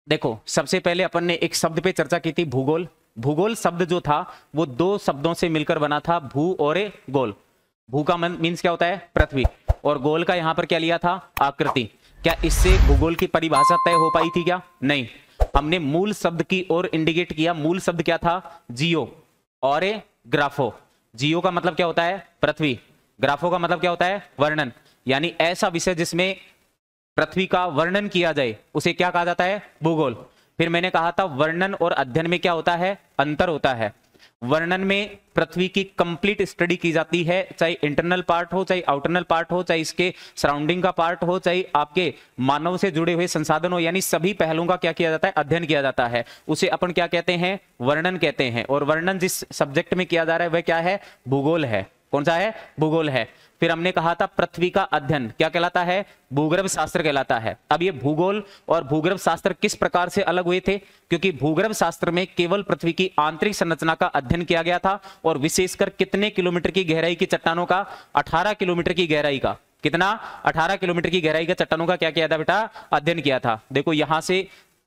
देखो सबसे पहले अपन ने एक शब्द पे चर्चा की थी, भूगोल। भूगोल शब्द जो था वो दो शब्दों से मिलकर बना था, भू और गोल। भू का मीन्स क्या होता है, पृथ्वी, और गोल का यहां पर क्या लिया था, आकृति। क्या इससे भूगोल की परिभाषा तय हो पाई थी क्या, नहीं। हमने मूल शब्द की ओर इंडिकेट किया। मूल शब्द क्या था, जियो और ग्राफो। जियो का मतलब क्या होता है, पृथ्वी। ग्राफो का मतलब क्या होता है, वर्णन। यानी ऐसा विषय जिसमें पृथ्वी का वर्णन किया जाए उसे क्या कहा जाता है, भूगोल। फिर मैंने कहा था वर्णन और अध्ययन में क्या होता है, अंतर होता है। वर्णन में पृथ्वी की कंप्लीट स्टडी की जाती है, चाहे इंटरनल पार्ट हो, चाहे आउटरनल पार्ट हो, चाहे इसके सराउंडिंग का पार्ट हो, चाहे आपके मानव से जुड़े हुए संसाधन हो, यानी सभी पहलुओं का क्या किया जाता है, अध्ययन किया जाता है। उसे अपन क्या कहते हैं, वर्णन कहते हैं। और वर्णन जिस सब्जेक्ट में किया जा रहा है वह क्या है, भूगोल है। कौन सा है, भूगोल है। फिर हमने कहा था पृथ्वी का अध्ययन क्या कहलाता है, भूगर्भ शास्त्र कहलाता है। अब ये भूगोल और भूगर्भ शास्त्र किस प्रकार से अलग हुए थे, क्योंकि भूगर्भ शास्त्र में केवल पृथ्वी की आंतरिक संरचना का अध्ययन किया गया था, और विशेषकर कितने किलोमीटर की गहराई की चट्टानों का, 18 किलोमीटर की गहराई का, कितना, 18 किलोमीटर की गहराई का चट्टानों का क्या किया था बेटा, अध्ययन किया था। देखो यहां से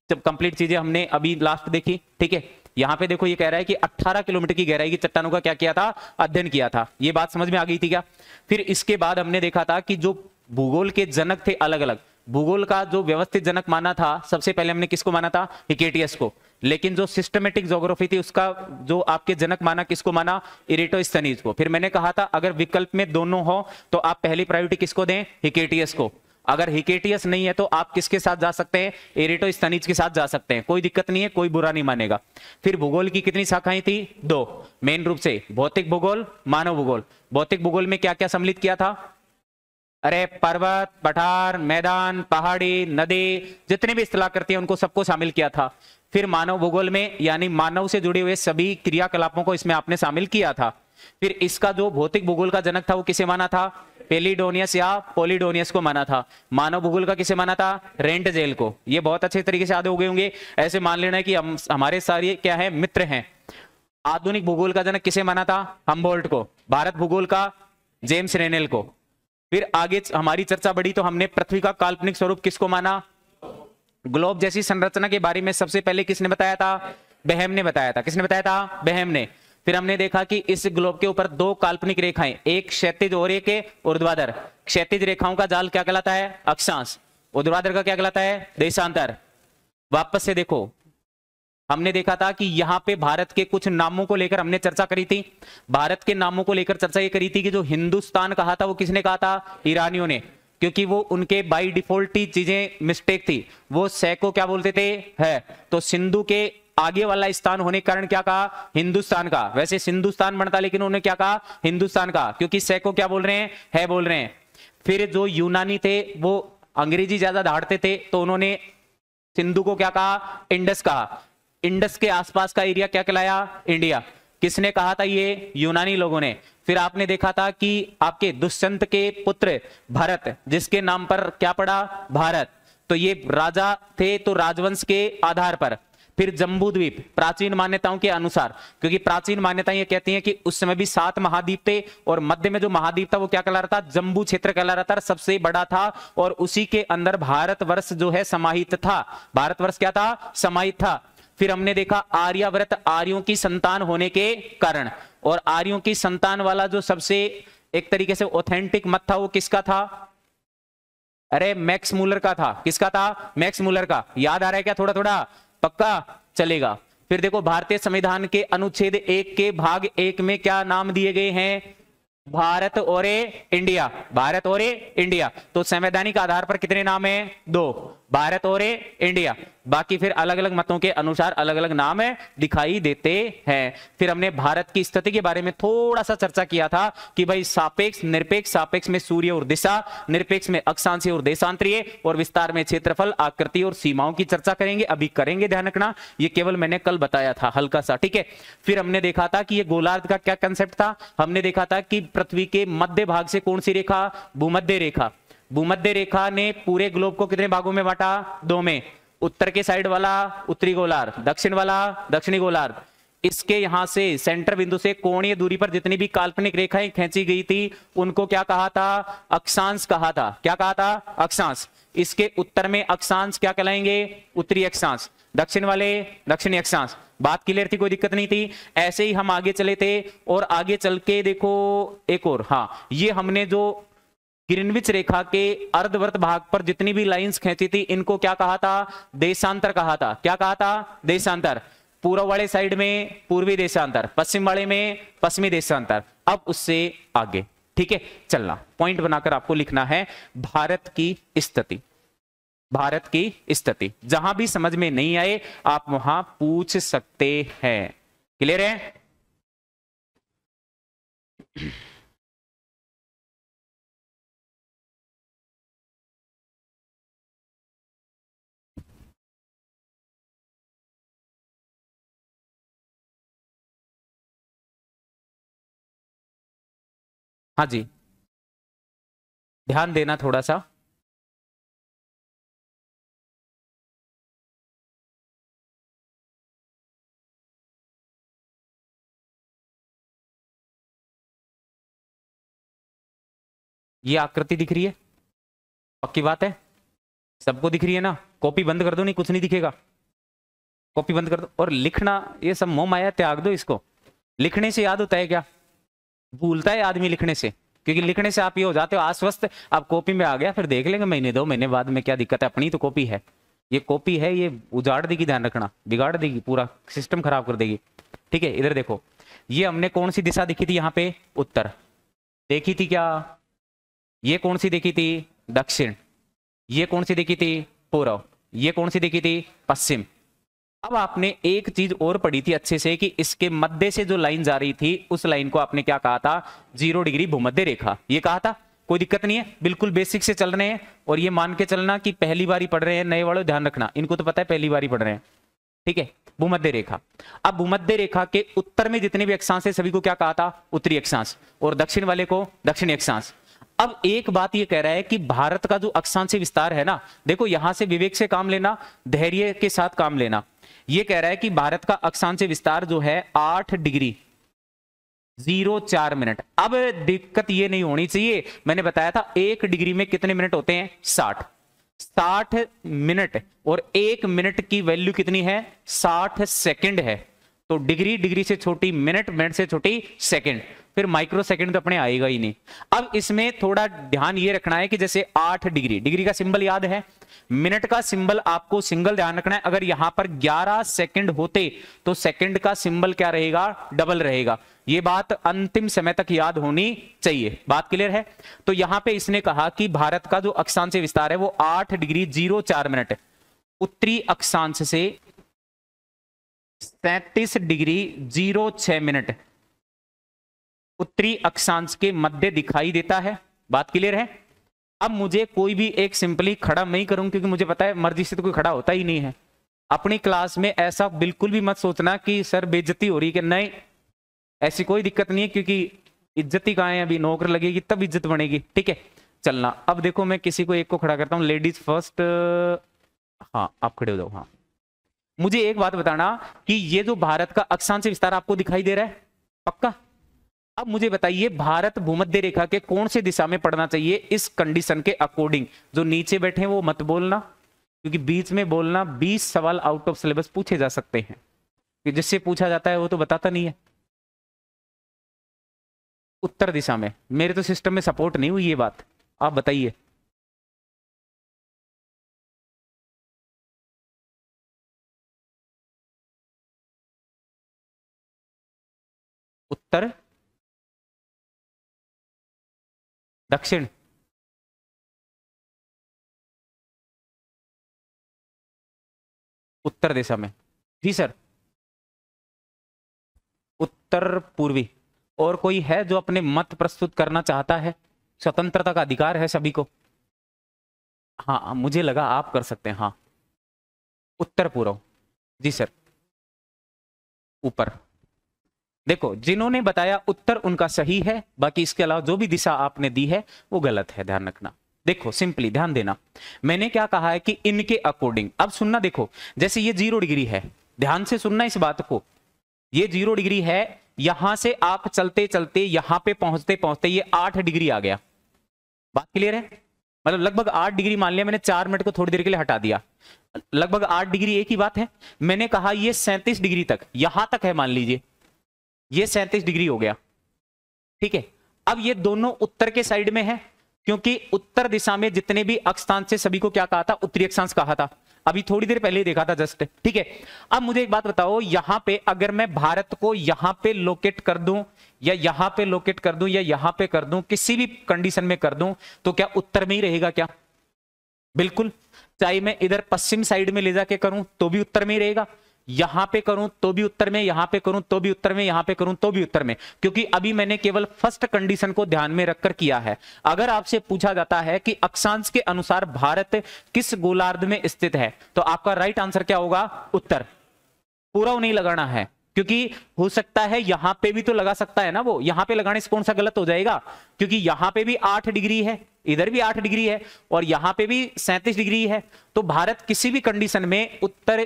जब कंप्लीट चीजें हमने अभी लास्ट देखी, ठीक है। यहां पे देखो ये कह रहा है कि 18 किलोमीटर की गहराई की चट्टानों का क्या किया था, अध्ययन किया था। ये बात समझ में आ गई थी क्या। फिर इसके बाद हमने देखा था कि जो भूगोल के जनक थे अलग अलग, भूगोल का जो व्यवस्थित जनक माना था सबसे पहले हमने किसको माना था, हिकेटियस को। लेकिन जो सिस्टमेटिक ज्योग्राफी थी उसका जो आपके जनक माना, किसको माना, इरेटोस्थनीज को। फिर मैंने कहा था अगर विकल्प में दोनों हो तो आप पहली प्रायोरिटी किसको दें, हिकेटियस को। अगर हिकेटियस नहीं है तो आप किसके साथ जा सकते हैं, इरेटोस्थनीज के साथ जा सकते हैं, कोई दिक्कत नहीं है, कोई बुरा नहीं मानेगा। फिर भूगोल की कितनी शाखाएं थी, दो मेन रूप से, भौतिक भूगोल, मानव भूगोल। भौतिक भूगोल में क्या क्या सम्मिलित किया था, अरे पर्वत, पठार, मैदान, पहाड़ी, नदी, जितने भी स्थलाकृति हैं उनको सबको शामिल किया था। फिर मानव भूगोल में यानी मानव से जुड़े हुए सभी क्रियाकलापों को इसमें आपने शामिल किया था। फिर इसका जो भौतिक भूगोल का जनक था वो किसे माना था, पेलिडोनियस या पोलिडोनियस को माना था। मानव भूगोल का किसे माना था, रेंटजेल को। ये बहुत अच्छे तरीके से याद हो गए होंगे। ऐसे मान लेना है कि हम हमारे सारे क्या है, मित्र हैं। आधुनिक भूगोल का जनक किसे माना था, हम्बोल्ट को। भारत भूगोल का जेम्स रेनेल को। फिर आगे हमारी चर्चा बढ़ी तो हमने पृथ्वी का काल्पनिक स्वरूप किसको माना, ग्लोब जैसी संरचना के बारे में सबसे पहले किसने बताया था, बेहम ने बताया था। किसने बताया था, बेहम ने। फिर हमने देखा कि इस ग्लोब के ऊपर दो काल्पनिक रेखाएं, एक क्षैतिज और एक ऊर्ध्वाधर। क्षैतिज रेखाओं का जाल क्या कहलाता है, अक्षांश। ऊर्ध्वाधर का क्या कहलाता है, देशांतर। वापस से देखो, हमने देखा था कि यहां पे भारत के कुछ नामों को लेकर हमने चर्चा करी थी। भारत के नामों को लेकर चर्चा ये करी थी कि जो हिंदुस्तान कहा था वो किसने कहा था, ईरानियों ने, क्योंकि वो उनके बाई डिफॉल्ट ही चीजें मिस्टेक थी। वो सै को क्या बोलते थे, है। तो सिंधु के आगे वाला स्थान होने के कारण क्या कहा, हिंदुस्तान का। वैसे सिंधुस्तान बनता लेकिन उन्होंने क्या कहा, हिंदुस्तान का, क्योंकि सै को क्या बोल रहे हैं, है बोल रहे हैं। फिर जो यूनानी थे वो अंग्रेजी ज्यादा धाड़ते थे तो उन्होंने सिंधु को क्या कहा, इंडस कहा। इंडस के आसपास का एरिया क्या कहलाया, इंडिया। किसने कहा था, ये यूनानी लोगों ने। फिर आपने देखा था कि आपके दुष्यंत के पुत्र भरत, जिसके नाम पर क्या पड़ा, भारत, तो ये राजा थे तो राजवंश के आधार पर। फिर जम्बू द्वीप, प्राचीन मान्यताओं के अनुसार, क्योंकि प्राचीन मान्यताएं ये कहती हैं कि उस समय भी 7 महाद्वीप थे और मध्य में जो महाद्वीप था वो क्या कहला रहा था, जम्बू क्षेत्र कहला रहा था, सबसे बड़ा था। और उसी के अंदर भारतवर्ष जो है समाहित था। भारतवर्ष क्या था, समाहित था। फिर हमने देखा आर्यावर्त आर्यों की संतान होने के कारण, और आर्यों की संतान वाला जो सबसे एक तरीके से ऑथेंटिक मत था वो किसका था, अरे मैक्स मूलर का था। किसका था, मैक्स मूलर का। याद आ रहा है क्या, थोड़ा थोड़ा, पक्का चलेगा। फिर देखो भारतीय संविधान के अनुच्छेद 1 के भाग 1 में क्या नाम दिए गए हैं, भारत और इंडिया। भारत और इंडिया, तो संवैधानिक आधार पर कितने नाम हैं, 2, भारत और इंडिया। बाकी फिर अलग अलग मतों के अनुसार अलग अलग नाम है दिखाई देते हैं। फिर हमने भारत की स्थिति के बारे में थोड़ा सा चर्चा किया था कि भाई सापेक्ष, निरपेक्ष, सापेक्ष में सूर्य और दिशा, निरपेक्ष में अक्षांशीय और देशांतरीय, और विस्तार में क्षेत्रफल, आकृति और सीमाओं की चर्चा करेंगे। अभी करेंगे, ध्यान रखना, ये केवल मैंने कल बताया था हल्का सा, ठीक है। फिर हमने देखा था कि ये गोलार्ध का क्या कंसेप्ट था। हमने देखा था कि पृथ्वी के मध्य भाग से कौन सी रेखा, भूमध्य रेखा। भूमध्य रेखा ने पूरे ग्लोब को कितने भागों में बांटा, 2 में। उत्तर के साइड वाला उत्तरी गोलार्ध, दक्षिण वाला दक्षिणी गोलार्ध। इसके यहां से सेंटर बिंदु से कोणीय दूरी पर जितनी भी काल्पनिक रेखाएं खींची गई थी उनको क्या कहा था, अक्षांश कहा था। क्या कहा था, अक्षांश। इसके उत्तर में अक्षांश क्या कहलाएंगे? उत्तरी अक्षांश। दक्षिण वाले दक्षिणी अक्षांश। बात क्लियर थी, कोई दिक्कत नहीं थी। ऐसे ही हम आगे चले थे और आगे चल के देखो एक और, हाँ, ये हमने जो ग्रीनविच रेखा के अर्धवर्त भाग पर जितनी भी लाइंस खींची थी, इनको क्या कहा था? देशांतर कहा था। क्या कहा था? देशांतर। पूर्व वाले साइड में पूर्वी देशांतर, पश्चिम वाले में पश्चिमी देशांतर। अब उससे आगे, ठीक है, चलना पॉइंट बनाकर आपको लिखना है भारत की स्थिति। भारत की स्थिति जहां भी समझ में नहीं आए आप वहां पूछ सकते हैं। क्लियर है? हाँ जी, ध्यान देना थोड़ा सा। ये आकृति दिख रही है? पक्की बात है, सबको दिख रही है ना? कॉपी बंद कर दो, नहीं कुछ नहीं दिखेगा। कॉपी बंद कर दो और लिखना, ये सब मोह माया त्याग दो इसको। लिखने से याद होता है क्या? भूलता है आदमी लिखने से, क्योंकि लिखने से आप ये हो जाते हो आश्वस्त, आप कॉपी में आ गया, फिर देख लेंगे महीने 2 महीने बाद में क्या दिक्कत है। अपनी तो कॉपी है, ये कॉपी है, ये उजाड़ देगी, ध्यान रखना, बिगाड़ देगी, पूरा सिस्टम खराब कर देगी। ठीक है, इधर देखो, ये हमने कौन सी दिशा देखी थी? यहाँ पे उत्तर देखी थी क्या? ये कौन सी देखी थी? दक्षिण। ये कौन सी देखी थी? पूर्व। ये कौन सी देखी थी? पश्चिम। अब आपने एक चीज और पढ़ी थी अच्छे से कि इसके मध्य से जो लाइन जा रही थी उस लाइन को आपने क्या कहा था? 0 डिग्री भूमध्य रेखा। ये कहा था, कोई दिक्कत नहीं है, बिल्कुल बेसिक से चल रहे हैं। और ये मान के चलना कि पहली बार ही पढ़ रहे हैं, नए वालों ध्यान रखना, इनको तो पता है पहली बार ही पढ़ रहे हैं। ठीक है, भूमध्य रेखा। अब भूमध्य रेखा के उत्तर में जितने भी अक्षांश है सभी को क्या कहा था? उत्तरी अक्षांश। और दक्षिण वाले को दक्षिणी अक्षांश। अब एक बात ये कह रहा है कि भारत का जो अक्षांश विस्तार है ना, देखो यहां से विवेक से काम लेना, धैर्य के साथ काम लेना। ये कह रहा है कि भारत का अक्षांश विस्तार जो है 8 डिग्री 04 मिनट। अब दिक्कत ये नहीं होनी चाहिए, मैंने बताया था 1 डिग्री में कितने मिनट होते हैं? 60 मिनट। और 1 मिनट की वैल्यू कितनी है? 60 सेकंड है। तो डिग्री डिग्री से छोटी मिनट, मिनट से छोटी सेकंड, फिर माइक्रो सेकंड तो अपने आएगा ही नहीं। अब इसमें थोड़ा ध्यान ये रखना है कि जैसे 8 डिग्री, डिग्री का सिंबल याद है, मिनट का सिंबल आपको सिंगल ध्यान रखना है। अगर यहां पर 11 सेकंड होते तो सेकंड का सिंबल क्या रहेगा? डबल रहेगा। ये बात अंतिम समय तक याद होनी चाहिए। बात क्लियर है? तो यहां पे इसने कहा कि भारत का जो अक्षांश विस्तार है वो 8 डिग्री 04 मिनट, उत्तरी अक्षांश से 37 डिग्री 06 मिनट उत्तरी अक्षांश के मध्य दिखाई देता है। बात क्लियर है? अब मुझे कोई भी एक सिंपली खड़ा नहीं करूं, क्योंकि मुझे पता है मर्जी से तो कोई खड़ा होता ही नहीं है। अपनी क्लास में ऐसा बिल्कुल भी मत सोचना कि सर बेइज्जती हो रही, कि नहीं, ऐसी कोई दिक्कत नहीं है, क्योंकि इज्जत ही कहां है, अभी नौकर लगेगी तब इज्जत बनेगी। ठीक है, चलना। अब देखो मैं किसी को एक को खड़ा करता हूं, लेडीज फर्स्ट। हाँ, आप खड़े हो जाओ। हाँ, मुझे एक बात बताना कि ये जो भारत का अक्षांश विस्तार आपको दिखाई दे रहा है, पक्का? अब मुझे बताइए भारत भूमध्य रेखा के कौन से दिशा में पड़ना चाहिए इस कंडीशन के अकॉर्डिंग? जो नीचे बैठे हैं वो मत बोलना, क्योंकि बीच में बोलना 20 सवाल आउट ऑफ सिलेबस पूछे जा सकते हैं, कि जिससे पूछा जाता है वो तो बताता नहीं है। उत्तर दिशा में मेरे तो सिस्टम में सपोर्ट नहीं हुई ये बात, आप बताइए। उत्तर, दक्षिण, उत्तर दिशा में। जी सर, उत्तर पूर्वी। और कोई है जो अपने मत प्रस्तुत करना चाहता है? स्वतंत्रता का अधिकार है सभी को। हाँ, मुझे लगा आप कर सकते हैं। हाँ, उत्तर पूर्व। जी सर, ऊपर। देखो, जिन्होंने बताया उत्तर उनका सही है, बाकी इसके अलावा जो भी दिशा आपने दी है वो गलत है, ध्यान रखना। देखो सिंपली ध्यान देना, मैंने क्या कहा है कि इनके अकॉर्डिंग। अब सुनना, देखो जैसे ये 0 डिग्री है, ध्यान से सुनना इस बात को, ये 0 डिग्री है, यहां से आप चलते चलते यहां पे पहुंचते पहुंचते ये 8 डिग्री आ गया। बात क्लियर है? मतलब लगभग 8 डिग्री मान लिया मैंने, 4 मिनट को थोड़ी देर के लिए हटा दिया, लगभग 8 डिग्री एक ही बात है। मैंने कहा ये 37 डिग्री तक, यहां तक है मान लीजिए, ये 37 डिग्री हो गया, ठीक है। अब ये दोनों उत्तर के साइड में है, क्योंकि उत्तर दिशा में जितने भी अक्षांश से सभी को क्या कहा था, उत्तरी अक्षांश कहा था, अभी थोड़ी देर पहले ही देखा था जस्ट, ठीक है। अब मुझे एक बात बताओ, यहां पे अगर मैं भारत को यहां पे लोकेट कर दूं, या यहां पे लोकेट कर दूं, या यहां पे कर दूं, किसी भी कंडीशन में कर दूं, तो क्या उत्तर में ही रहेगा क्या? बिल्कुल। चाहे मैं इधर पश्चिम साइड में ले जाके करूं तो भी उत्तर में ही रहेगा, यहां पे करूं तो भी उत्तर में, यहां पे करूं तो भी उत्तर में, यहां पे करूं तो भी उत्तर में, क्योंकि अभी मैंने केवल फर्स्ट कंडीशन को ध्यान में रखकर किया है। अगर आपसे पूछा जाता है कि अक्षांश के अनुसार भारत किस गोलार्ध में स्थित है, तो आपका राइट आंसर क्या होगा? उत्तर। पूरा नहीं लगाना है, क्योंकि हो सकता है यहां पे भी तो लगा सकता है ना वो, यहां पे लगाने से कौन सा गलत हो जाएगा, क्योंकि यहां पे भी 8 डिग्री है, इधर भी 8 डिग्री है, और यहां पे भी 37 डिग्री है। तो भारत किसी भी कंडीशन में उत्तर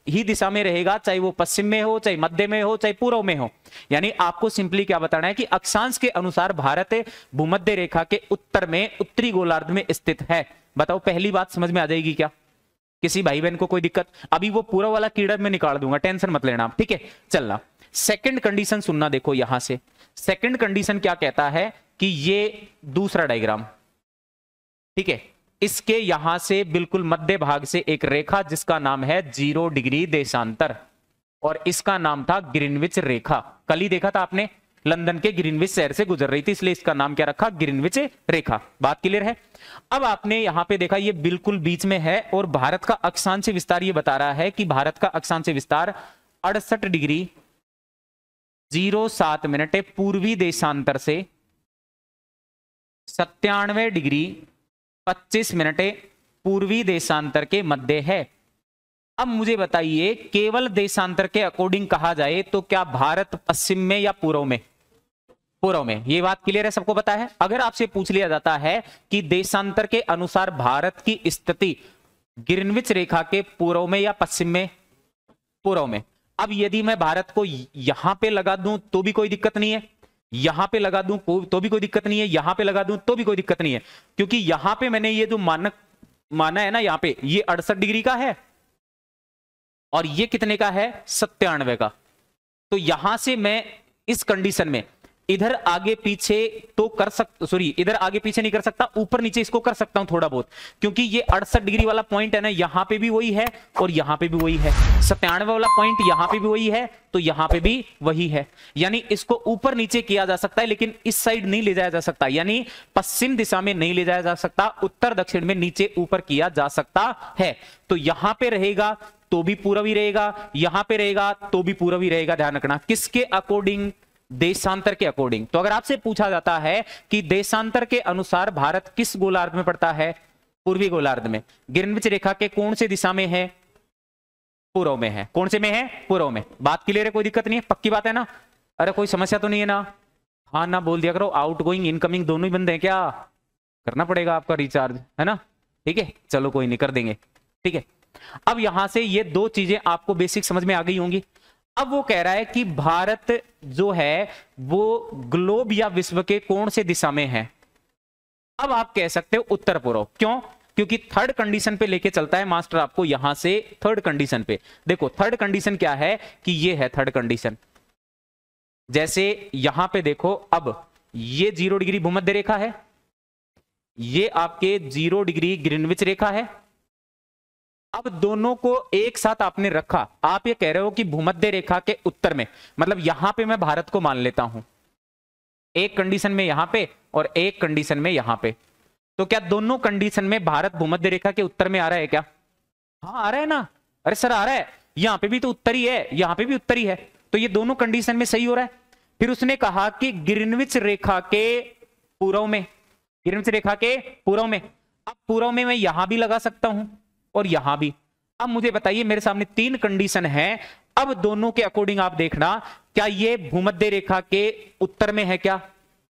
ही दिशा में रहेगा, चाहे वो पश्चिम में हो, चाहे मध्य में हो, चाहे पूर्व में हो। यानी आपको सिंपली क्या बताना है कि अक्षांश के अनुसार भारत भूमध्य रेखा के उत्तर में उत्तरी गोलार्ध में स्थित है। बताओ पहली बात समझ में आ जाएगी क्या? किसी भाई बहन को कोई दिक्कत? अभी वो पूरा वाला कीड़ा में निकाल दूंगा, टेंशन मत लेना आप, ठीक है। चलना सेकंड कंडीशन सुनना, देखो यहां से सेकंड कंडीशन क्या कहता है कि ये दूसरा डायग्राम, ठीक है, इसके यहां से बिल्कुल मध्य भाग से एक रेखा जिसका नाम है 0 डिग्री देशांतर, और इसका नाम था ग्रीनविच रेखा। कल ही देखा था आपने, लंदन के ग्रीनविच शहर से गुजर रही थी, इसलिए इसका नाम क्या रखा? ग्रीनविच रेखा। बात क्लियर है? अब आपने यहां पे देखा ये बिल्कुल बीच में है, और भारत का अक्षांश विस्तार ये बता रहा है कि भारत का अक्षांश विस्तार 68 डिग्री 07 मिनट पूर्वी देशांतर से 97 डिग्री 25 मिनट पूर्वी देशांतर के मध्य है। अब मुझे बताइए, केवल देशांतर के अकॉर्डिंग कहा जाए तो क्या भारत पश्चिम में या पूर्व में? पूर्व में। ये बात क्लियर है, सबको पता है। अगर आपसे पूछ लिया जाता है कि देशांतर के अनुसार भारत की स्थिति ग्रीनविच रेखा के पूर्व में या पश्चिम में? पूर्व में। अब यदि मैं भारत को यहां पे लगा दूं तो भी कोई दिक्कत नहीं है, यहां पे लगा दूं तो भी कोई दिक्कत नहीं है, यहां पे लगा दूं तो भी कोई दिक्कत नहीं है, क्योंकि यहां पे मैंने ये जो मानक माना है ना, यहां पे ये 68 डिग्री का है, और ये कितने का है? 97 का। तो यहां से मैं इस कंडीशन में इधर आगे पीछे तो कर सकता, सॉरी इधर आगे पीछे नहीं कर सकता, ऊपर नीचे इसको कर सकता हूं थोड़ा बहुत, क्योंकि ये 68 डिग्री वाला पॉइंट है ना, यहां पे भी वही है और यहां पे भी वही है। 97 वाला पॉइंट यहां पे भी वही है, तो यहां पे भी वही है। यानी इसको ऊपर नीचे किया जा सकता है, लेकिन इस साइड नहीं ले जाया जा सकता, यानी पश्चिम दिशा में नहीं ले जाया जा सकता, उत्तर दक्षिण में नीचे ऊपर किया जा सकता है। तो यहां पे रहेगा तो भी पूर्व ही रहेगा, यहां पे रहेगा तो भी पूर्व ही रहेगा। ध्यान रखना, किसके अकॉर्डिंग? देशांतर के अकॉर्डिंग। तो अगर आपसे पूछा जाता है कि देशांतर के अनुसार भारत किस गोलार्ध में पड़ता है? पूर्वी गोलार्ध में। ग्रीनविच रेखा के कौन से दिशा में है? पूर्व में है। कौन से में है? पूर्व में। बात क्लियर है? कोई दिक्कत नहीं है? पक्की बात है ना? अरे कोई समस्या तो नहीं है ना? हाँ ना बोल दिया करो। आउट गोइंग इनकमिंग दोनों ही बंद है क्या? करना पड़ेगा आपका रिचार्ज, है ना? ठीक है, चलो कोई नहीं, कर देंगे। ठीक है, अब यहां से ये दो चीजें आपको बेसिक समझ में आ गई होंगी। अब वो कह रहा है कि भारत जो है वो ग्लोब या विश्व के कौन से दिशा में है? अब आप कह सकते हो उत्तर पूर्व। क्यों? क्योंकि थर्ड कंडीशन पे लेके चलता है मास्टर आपको यहां से थर्ड कंडीशन पे। देखो थर्ड कंडीशन क्या है कि ये है थर्ड कंडीशन। जैसे यहां पे देखो, अब ये 0 डिग्री भूमध्य रेखा है, ये आपके 0 डिग्री ग्रीनविच रेखा है। अब दोनों को एक साथ आपने रखा, आप ये कह रहे हो कि भूमध्य रेखा के उत्तर में, मतलब यहां पे मैं भारत को मान लेता हूं, एक कंडीशन में यहां पे और एक कंडीशन में यहां पे। तो क्या दोनों कंडीशन में भारत भूमध्य रेखा के उत्तर में आ रहा है क्या? हाँ आ रहा है ना। अरे सर आ रहा है, यहां पे भी तो उत्तर ही है, यहां पे भी उत्तर ही है, तो ये दोनों कंडीशन में सही हो रहा है। फिर उसने कहा कि ग्रीनविच रेखा के पूर्व में, ग्रीनविच रेखा के पूर्व में। अब पूर्व में मैं यहां भी लगा सकता हूं और यहां भी। अब मुझे बताइए, मेरे सामने 3 कंडीशन है, अब दोनों के अकॉर्डिंग आप देखना, क्या ये भूमध्य रेखा के उत्तर में है क्या?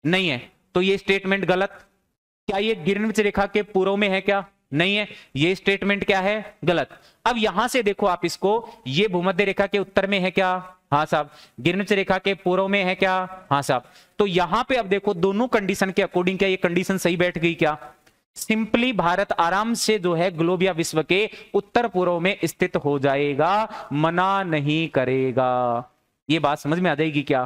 नहीं है, तो ये स्टेटमेंट गलत। क्या ये ग्रीनविच रेखा के पूर्व में है क्या? नहीं है, ये स्टेटमेंट क्या है? गलत। अब यहां से देखो आप इसको, ये भूमध्य रेखा के उत्तर में है क्या? हाँ साहब। ग्रीनविच रेखा के पूर्व में है क्या? हाँ साहब। तो यहां पे अब देखो दोनों कंडीशन के अकॉर्डिंग क्या ये कंडीशन सही बैठ गई क्या? सिंपली भारत आराम से जो है ग्लोब या विश्व के उत्तर पूर्व में स्थित हो जाएगा, मना नहीं करेगा। ये बात समझ में आ जाएगी क्या?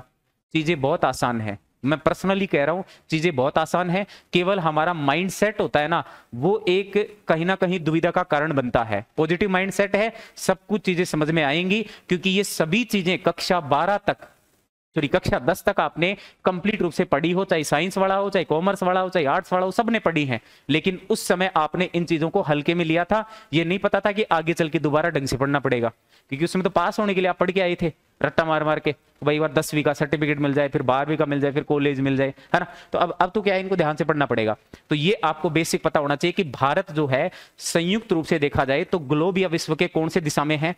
चीजें बहुत आसान है, मैं पर्सनली कह रहा हूं, चीजें बहुत आसान है। केवल हमारा माइंड सेट होता है ना, वो एक कहीं ना कहीं दुविधा का कारण बनता है। पॉजिटिव माइंड सेट है, सब कुछ चीजें समझ में आएंगी, क्योंकि ये सभी चीजें कक्षा 12 तक, सॉरी कक्षा 10 तक आपने कंप्लीट रूप से पढ़ी हो, चाहे साइंस वाला हो, चाहे कॉमर्स वाला हो, चाहे आर्ट्स वाला हो, सबने पढ़ी है। लेकिन उस समय आपने इन चीजों को हल्के में लिया था, ये नहीं पता था कि आगे चल के दोबारा ढंग से पढ़ना पड़ेगा। क्योंकि उसमें तो पास होने के लिए आप पढ़ के आए थे रट्टा मार मार के, भाई बार 10वीं का सर्टिफिकेट मिल जाए, फिर 12वीं का मिल जाए, फिर कॉलेज मिल जाए, है ना। तो अब तो क्या है, इनको ध्यान से पढ़ना पड़ेगा। तो ये आपको बेसिक पता होना चाहिए कि भारत जो है संयुक्त रूप से देखा जाए तो ग्लोब या विश्व के कौन से दिशा में है?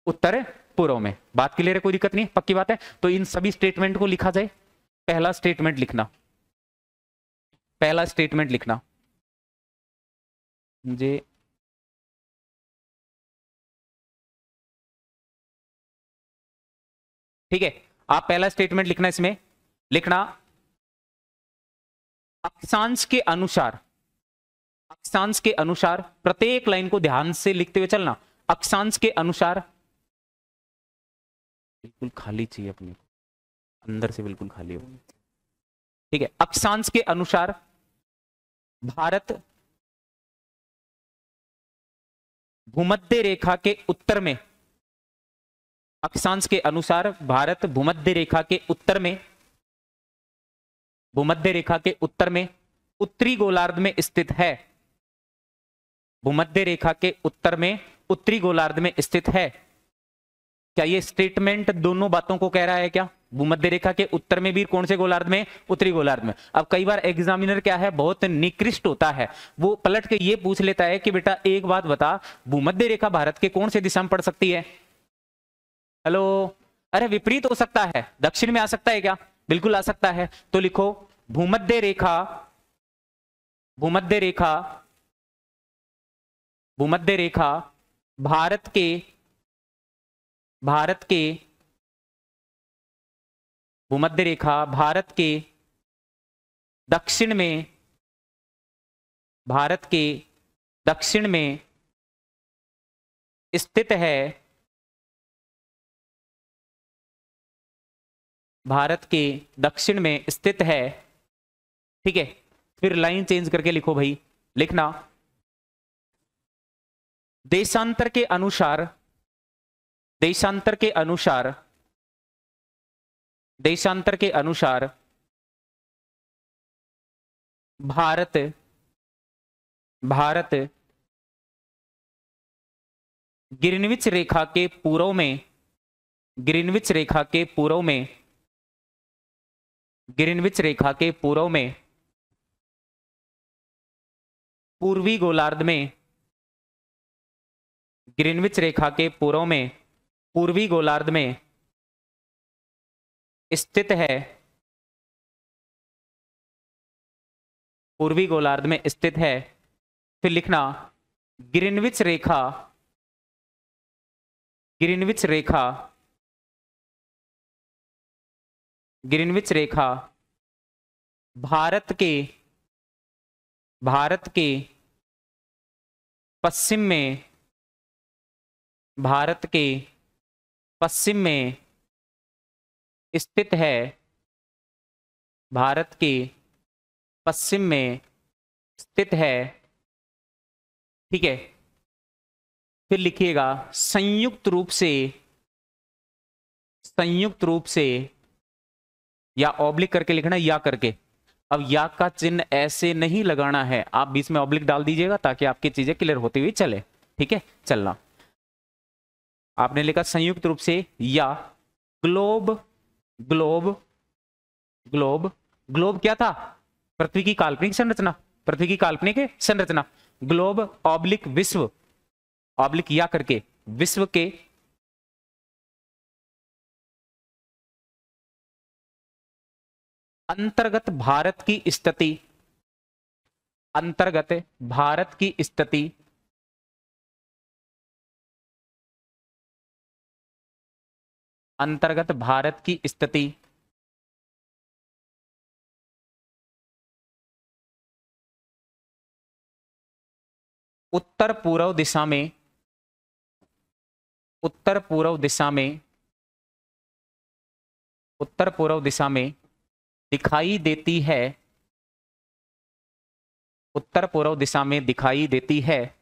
उत्तर पूर्व में। बात क्लियर है, कोई दिक्कत नहीं, पक्की बात है। तो इन सभी स्टेटमेंट को लिखा जाए। पहला स्टेटमेंट लिखना, पहला स्टेटमेंट लिखना मुझे, ठीक है। आप पहला स्टेटमेंट लिखना, इसमें लिखना अक्षांश के अनुसार, अक्षांश के अनुसार, प्रत्येक लाइन को ध्यान से लिखते हुए चलना। अक्षांश के अनुसार, बिल्कुल खाली चाहिए अपने को, अंदर से बिल्कुल खाली हो, ठीक है। अक्षांश के अनुसार भारत भूमध्य रेखा के उत्तर में, अक्षांश के अनुसार भारत भूमध्य रेखा के उत्तर में, भूमध्य रेखा के उत्तर में उत्तरी गोलार्ध में स्थित है। भूमध्य रेखा के उत्तर में उत्तरी गोलार्ध में स्थित है। क्या ये स्टेटमेंट दोनों बातों को कह रहा है क्या? भूमध्य रेखा के उत्तर में भी कौन से गोलार्ध में? उत्तरी गोलार्ध में। अब कई बार एग्जामिनर क्या है, बहुत निकृष्ट होता है, वो पलट के ये पूछ लेता है कि बेटा एक बात बता, भूमध्य रेखा भारत के कौन से दिशा में पड़ सकती है? हेलो, अरे विपरीत हो सकता है, दक्षिण में आ सकता है क्या? बिल्कुल आ सकता है। तो लिखो भूमध्य रेखा, भूमध्य रेखा, भूमध्य रेखा भारत के, भारत के, भूमध्य रेखा भारत के दक्षिण में, भारत के दक्षिण में स्थित है। भारत के दक्षिण में स्थित है, ठीक है। फिर लाइन चेंज करके लिखो भाई, लिखना देशांतर के अनुसार, देशांतर के अनुसार, देशांतर के अनुसार भारत, भारत ग्रीनविच रेखा के पूर्व में, ग्रीनविच रेखा के पूर्व में, ग्रीनविच रेखा के पूर्व में पूर्वी गोलार्ध में, ग्रीनविच रेखा के पूर्व में पूर्वी गोलार्ध में स्थित है, पूर्वी गोलार्ध में स्थित है। फिर लिखना ग्रीनविच रेखा, ग्रीनविच रेखा, ग्रीनविच रेखा भारत के, भारत के पश्चिम में, भारत के पश्चिम में स्थित है, भारत के पश्चिम में स्थित है, ठीक है। फिर लिखिएगा संयुक्त रूप से, संयुक्त रूप से, या ऑब्लिक करके लिखना, या करके। अब या का चिन्ह ऐसे नहीं लगाना है, आप बीच में ऑब्लिक डाल दीजिएगा ताकि आपकी चीजें क्लियर होती हुई चले, ठीक है। चलना, आपने लिखा संयुक्त रूप से या ग्लोब, ग्लोब, ग्लोब, ग्लोब क्या था? पृथ्वी की काल्पनिक संरचना, पृथ्वी की काल्पनिक संरचना। ग्लोब ऑब्लिक विश्व, ऑब्लिक या करके विश्व के अंतर्गत भारत की स्थिति, अंतर्गत भारत की स्थिति, अंतर्गत भारत की स्थिति उत्तर पूर्व दिशा में, उत्तर पूर्व दिशा में, उत्तर पूर्व दिशा में दिखाई देती है, उत्तर पूर्व दिशा में दिखाई देती है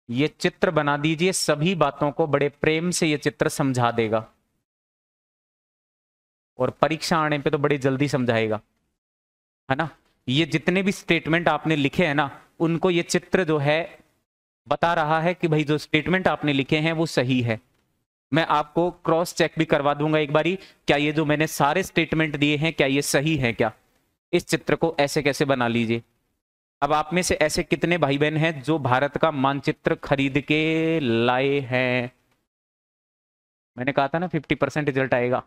ये चित्र बना दीजिए, सभी बातों को बड़े प्रेम से ये चित्र समझा देगा और परीक्षा आने पे तो बड़े जल्दी समझाएगा, है ना। ये जितने भी स्टेटमेंट आपने लिखे हैं ना, उनको ये चित्र जो है बता रहा है कि भाई जो स्टेटमेंट आपने लिखे हैं वो सही है। मैं आपको क्रॉस चेक भी करवा दूंगा एक बारी, क्या ये जो मैंने सारे स्टेटमेंट दिए हैं क्या ये सही है क्या। इस चित्र को ऐसे कैसे बना लीजिए। अब आप में से ऐसे कितने भाई बहन हैं जो भारत का मानचित्र खरीद के लाए हैं। मैंने कहा था ना 50% रिजल्ट आएगा।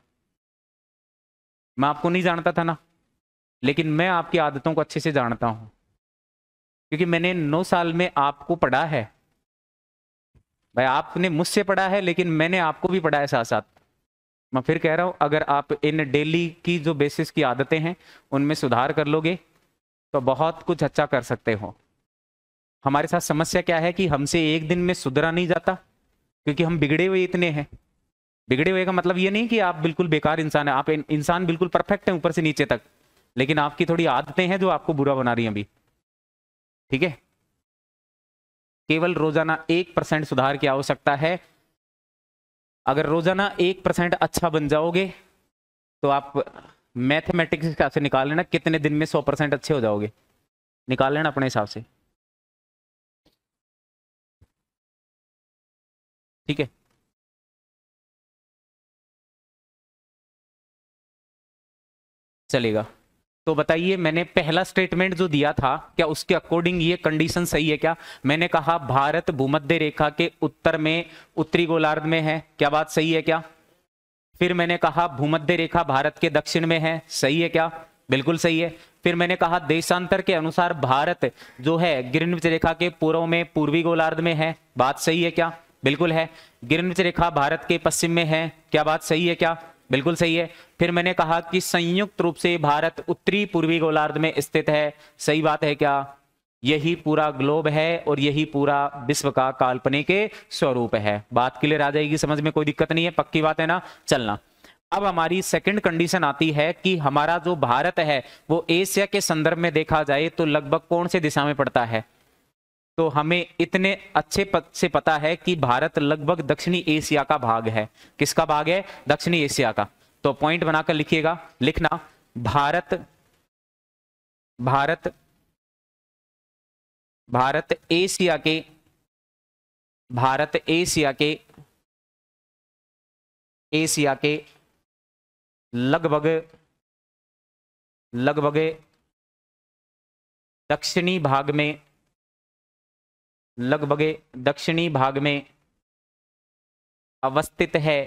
मैं आपको नहीं जानता था ना, लेकिन मैं आपकी आदतों को अच्छे से जानता हूं, क्योंकि मैंने 9 साल में आपको पढ़ा है। भाई आपने मुझसे पढ़ा है, लेकिन मैंने आपको भी पढ़ा है साथ साथ। मैं फिर कह रहा हूं, अगर आप इन डेली की जो बेसिस की आदतें हैं उनमें सुधार कर लोगे तो बहुत कुछ अच्छा कर सकते हो। हमारे साथ समस्या क्या है कि हमसे एक दिन में सुधरा नहीं जाता, क्योंकि हम बिगड़े हुए इतने हैं। बिगड़े हुए का मतलब ये नहीं कि आप बिल्कुल बेकार इंसान है, आप इंसान बिल्कुल परफेक्ट है ऊपर से नीचे तक, लेकिन आपकी थोड़ी आदतें हैं जो आपको बुरा बना रही हैं अभी। ठीक है, केवल रोजाना 1% सुधार की आवश्यकता है। अगर रोजाना 1% अच्छा बन जाओगे तो आप मैथमेटिक्स के हिसाब से निकाल लेना कितने दिन में 100% अच्छे हो जाओगे, निकाल लेना अपने हिसाब से। ठीक है, चलेगा। तो बताइए, मैंने पहला स्टेटमेंट जो दिया था क्या उसके अकॉर्डिंग ये कंडीशन सही है क्या। मैंने कहा भारत भूमध्य रेखा के उत्तर में उत्तरी गोलार्ध में है, क्या बात सही है क्या। फिर मैंने कहा भूमध्य रेखा भारत के दक्षिण में है, सही है क्या, बिल्कुल सही है। फिर मैंने कहा देशांतर के अनुसार भारत जो है ग्रीनविच रेखा के पूर्व में पूर्वी गोलार्ध में है, बात सही है क्या, बिल्कुल है। ग्रीनविच रेखा भारत के पश्चिम में है, क्या बात सही है क्या, बिल्कुल सही है। फिर मैंने कहा कि संयुक्त रूप से भारत उत्तरी पूर्वी गोलार्ध में स्थित है, सही बात है क्या। यही पूरा ग्लोब है और यही पूरा विश्व का काल्पनिक स्वरूप है। बात क्लियर आ जाएगी समझ में, कोई दिक्कत नहीं है, पक्की बात है ना। चलना, अब हमारी सेकंड कंडीशन आती है कि हमारा जो भारत है वो एशिया के संदर्भ में देखा जाए तो लगभग कौन से दिशा में पड़ता है। तो हमें इतने अच्छे पद से पता है कि भारत लगभग दक्षिणी एशिया का भाग है। किसका भाग है, दक्षिणी एशिया का। तो पॉइंट बनाकर लिखिएगा, लिखना भारत, भारत, भारत एशिया के, भारत एशिया के, एशिया के लगभग, लगभग दक्षिणी भाग में, लगभग दक्षिणी भाग में अवस्थित है,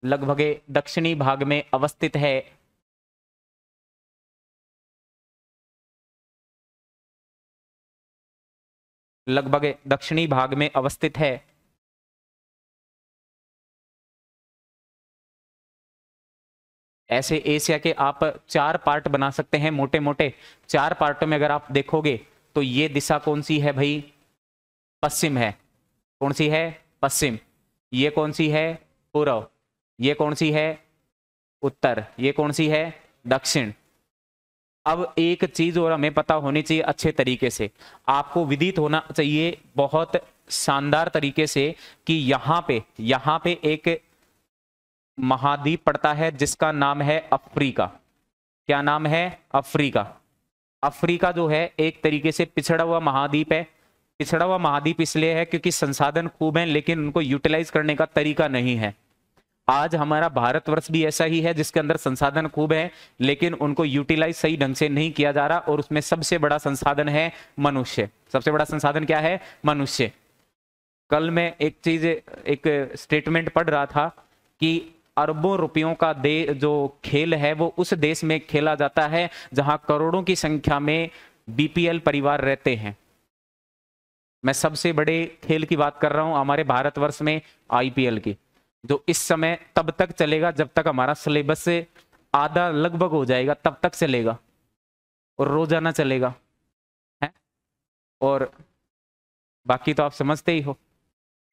लगभग दक्षिणी भाग में अवस्थित है। लगभग दक्षिणी भाग में अवस्थित है। ऐसे एशिया के आप 4 पार्ट बना सकते हैं, मोटे मोटे 4 पार्टों में अगर आप देखोगे तो ये दिशा कौन सी है भाई, पश्चिम है। कौन सी है, पश्चिम। ये कौन सी है, पूर्व। ये कौन सी है, उत्तर। ये कौन सी है, दक्षिण। अब एक चीज और हमें पता होनी चाहिए अच्छे तरीके से, आपको विदित होना चाहिए बहुत शानदार तरीके से कि यहां पे एक महाद्वीप पड़ता है जिसका नाम है अफ्रीका। क्या नाम है, अफ्रीका। अफ्रीका जो है एक तरीके से पिछड़ा हुआ महाद्वीप है। पिछड़ा हुआ महाद्वीप इसलिए है क्योंकि संसाधन खूब हैं लेकिन उनको यूटिलाइज करने का तरीका नहीं है। आज हमारा भारतवर्ष भी ऐसा ही है जिसके अंदर संसाधन खूब है लेकिन उनको यूटिलाइज सही ढंग से नहीं किया जा रहा, और उसमें सबसे बड़ा संसाधन है मनुष्य। सबसे बड़ा संसाधन क्या है, मनुष्य। कल मैं एक चीज, एक स्टेटमेंट पढ़ रहा था कि अरबों रुपयों का जो खेल है वो उस देश में खेला जाता है जहां करोड़ों की संख्या में बीपीएल परिवार रहते हैं। मैं सबसे बड़े खेल की बात कर रहा हूं हमारे भारतवर्ष में, आईपीएल की, जो इस समय तब तक चलेगा जब तक हमारा सिलेबस से आधा लगभग हो जाएगा, तब तक चलेगा और रोजाना चलेगा है। और बाकी तो आप समझते ही हो,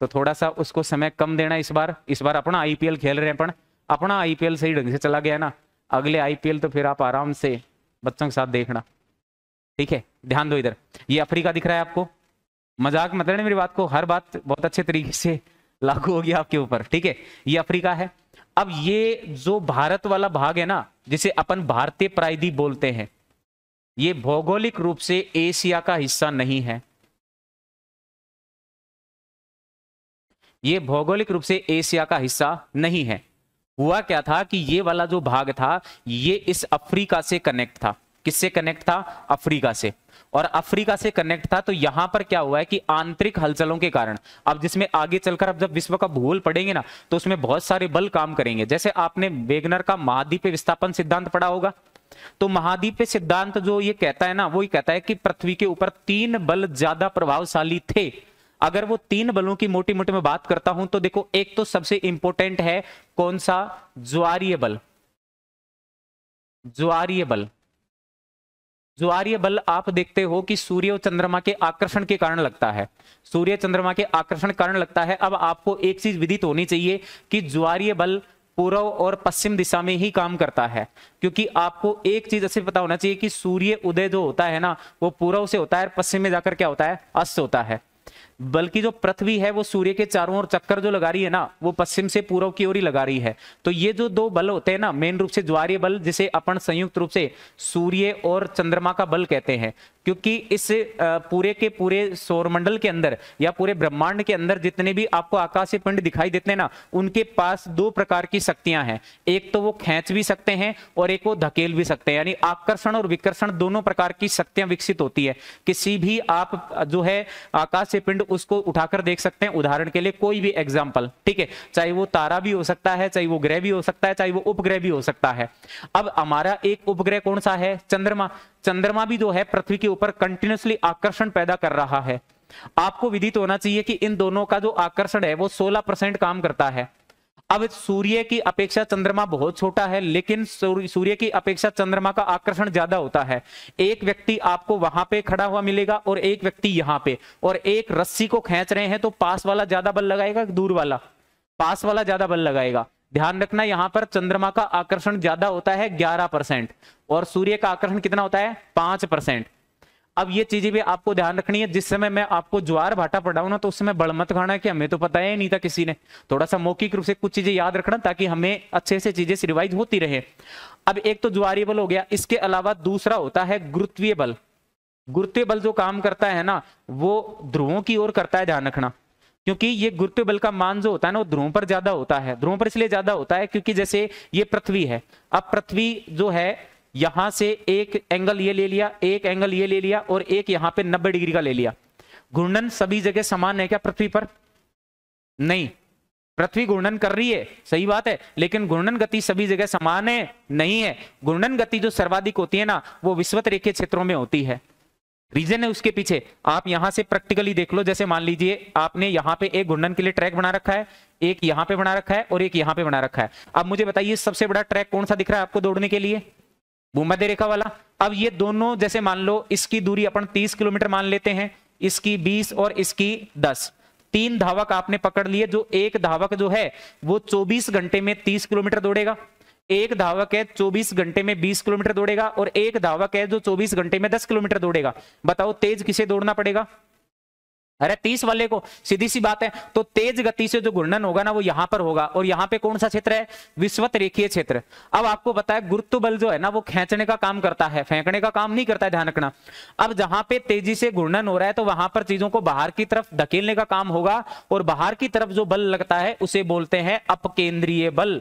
तो थोड़ा सा उसको समय कम देना। इस बार अपना आईपीएल खेल रहे हैं, पण अपना आईपीएल सही ढंग से चला गया ना, अगले आईपीएल तो फिर आप आराम से बच्चों के साथ देखना, ठीक है। ध्यान दो इधर, ये अफ्रीका दिख रहा है आपको, मजाक मत लेना मेरी बात को, हर बात बहुत अच्छे तरीके से लागू होगी आपके ऊपर, ठीक है। ये अफ्रीका है। अब ये जो भारत वाला भाग है ना, जिसे अपन भारतीय प्रायद्वीप बोलते हैं, ये भौगोलिक रूप से एशिया का हिस्सा नहीं है। ये भौगोलिक रूप से एशिया का हिस्सा नहीं है। हुआ क्या था कि ये वाला जो भाग था, ये इस अफ्रीका से कनेक्ट था। किससे कनेक्ट था? अफ्रीका से। और अफ्रीका से कनेक्ट था, तो यहां पर क्या हुआ है कि आंतरिक हलचलों के कारण, अब जिसमें आगे चलकर अब जब विश्व का भूगोल पढ़ेंगे ना, तो उसमें बहुत सारे बल काम करेंगे। जैसे आपने वेगनर का महाद्वीपीय विस्थापन सिद्धांत पढ़ा होगा, तो महाद्वीपीय सिद्धांत जो ये कहता है ना, वो ये कहता है कि पृथ्वी के ऊपर 3 बल ज्यादा प्रभावशाली थे। अगर वो 3 बलों की मोटी मोटी में बात करता हूं, तो देखो, एक तो सबसे इंपॉर्टेंट है कौन सा? ज्वारीय बल। ज्वारीय बल, ज्वारीय बल आप देखते हो कि सूर्य और चंद्रमा के आकर्षण के कारण लगता है। सूर्य चंद्रमा के आकर्षण के कारण लगता है। अब आपको एक चीज विदित होनी चाहिए कि ज्वारीय बल पूर्व और पश्चिम दिशा में ही काम करता है, क्योंकि आपको एक चीज ऐसे पता होना चाहिए कि सूर्य उदय जो होता है ना, वो पूर्व से होता है, पश्चिम में जाकर क्या होता है? अस्त होता है। बल्कि जो पृथ्वी है वो सूर्य के चारों ओर चक्कर जो लगा रही है ना, वो पश्चिम से पूर्व की ओर ही लगा रही है। तो ये जो 2 बल होते हैं ना, मेन रूप से ज्वारीय बल, जिसे अपन संयुक्त रूप से सूर्य और चंद्रमा का बल कहते हैं, क्योंकि इस पूरे के पूरे सौरमंडल के अंदर या पूरे ब्रह्मांड के अंदर जितने भी आपको आकाशीय पिंड दिखाई देते हैं ना, उनके पास 2 प्रकार की शक्तियां हैं। एक तो वो खींच भी सकते हैं और एक वो धकेल भी सकते हैं, यानी आकर्षण और विकर्षण दोनों प्रकार की शक्तियां विकसित होती है। किसी भी आप जो है आकाशीय पिंड उसको उठाकर देख सकते हैं, उदाहरण के लिए कोई भी एग्जाम्पल, ठीक है, चाहे वो तारा भी हो सकता है, चाहे वो ग्रह भी हो सकता है, चाहे वो उपग्रह भी हो सकता है। अब हमारा एक उपग्रह कौन सा है? चंद्रमा। चंद्रमा भी जो है पृथ्वी के ऊपर कंटिन्यूअसली आकर्षण पैदा कर रहा है। आपको विदित होना चाहिए कि इन दोनों का जो आकर्षण है वो 16% काम करता है। अब सूर्य की अपेक्षा चंद्रमा बहुत छोटा है, लेकिन सूर्य की अपेक्षा चंद्रमा का आकर्षण ज्यादा होता है। एक व्यक्ति आपको वहां पे खड़ा हुआ मिलेगा और एक व्यक्ति यहां पे, और एक रस्सी को खींच रहे हैं, तो पास वाला ज्यादा बल लगाएगा, दूर वाला? पास वाला ज्यादा बल लगाएगा। ध्यान रखना, यहां पर चंद्रमा का आकर्षण ज्यादा होता है 11%, और सूर्य का आकर्षण कितना होता है? 5%। अब ये चीजें भी आपको ध्यान रखनी है। जिस समय मैं आपको ज्वार भाटा पढ़ाऊं ना, तो उस समय बड़ मत खाना कि हमें तो पता ही नहीं था किसी ने। थोड़ा सा मौखिक रूप से कुछ चीजें याद रखना, ताकि हमें अच्छे से चीजें रिवाइज होती रहे। अब एक तो ज्वारीय बल हो गया, इसके अलावा दूसरा होता है गुरुत्वीय बल। गुरुत्वीय बल जो काम करता है ना, वो ध्रुवों की ओर करता है, ध्यान रखना, क्योंकि ये गुरुत्वीय बल का मान जो होता है ना, वो ध्रुवों पर ज्यादा होता है। ध्रुवों पर इसलिए ज्यादा होता है क्योंकि जैसे ये पृथ्वी है, अब पृथ्वी जो है यहां से एक एंगल ये ले लिया, एक एंगल ये ले लिया, और एक यहां पे 90 डिग्री का ले लिया। घूर्णन सभी जगह समान है क्या पृथ्वी पर? नहीं। पृथ्वी घूर्णन कर रही है, सही बात है, लेकिन घूर्णन गति सभी जगह समान है? नहीं है। घूर्णन गति जो सर्वाधिक होती है ना, वो विषुवत रेखीय क्षेत्रों में होती है। रीजन है उसके पीछे, आप यहां से प्रैक्टिकली देख लो। जैसे मान लीजिए आपने यहां पे एक घूर्णन के लिए ट्रैक बना रखा है, एक यहां पे बना रखा है और एक यहां पे बना रखा है। अब मुझे बताइए सबसे बड़ा ट्रैक कौन सा दिख रहा है आपको दौड़ने के लिए? भूमध्य रेखा वाला। अब ये दोनों, जैसे मान लो इसकी दूरी अपन 30 किलोमीटर मान लेते हैं, इसकी 20 और इसकी 10, 3 धावक आपने पकड़ लिए। जो एक धावक जो है वो 24 घंटे में 30 किलोमीटर दौड़ेगा, एक धावक है 24 घंटे में 20 किलोमीटर दौड़ेगा, और एक धावक है जो 24 घंटे में 10 किलोमीटर दौड़ेगा। बताओ तेज किसे दौड़ना पड़ेगा? अरे 30 वाले को। सीधी सी बात है। तो तेज गति से जो घूर्णन होगा ना, वो यहां पर होगा, और यहां पे कौन सा क्षेत्र है? विषुवत रेखीय क्षेत्र। अब आपको पता है गुरुत्व बल जो है ना, वो खींचने का काम करता है, फेंकने का काम नहीं करता है, ध्यान रखना। अब जहां पे तेजी से घूर्णन हो रहा है, तो वहां पर चीजों को बाहर की तरफ धकेलने का काम होगा, और बाहर की तरफ जो बल लगता है उसे बोलते हैं अपकेंद्रीय बल।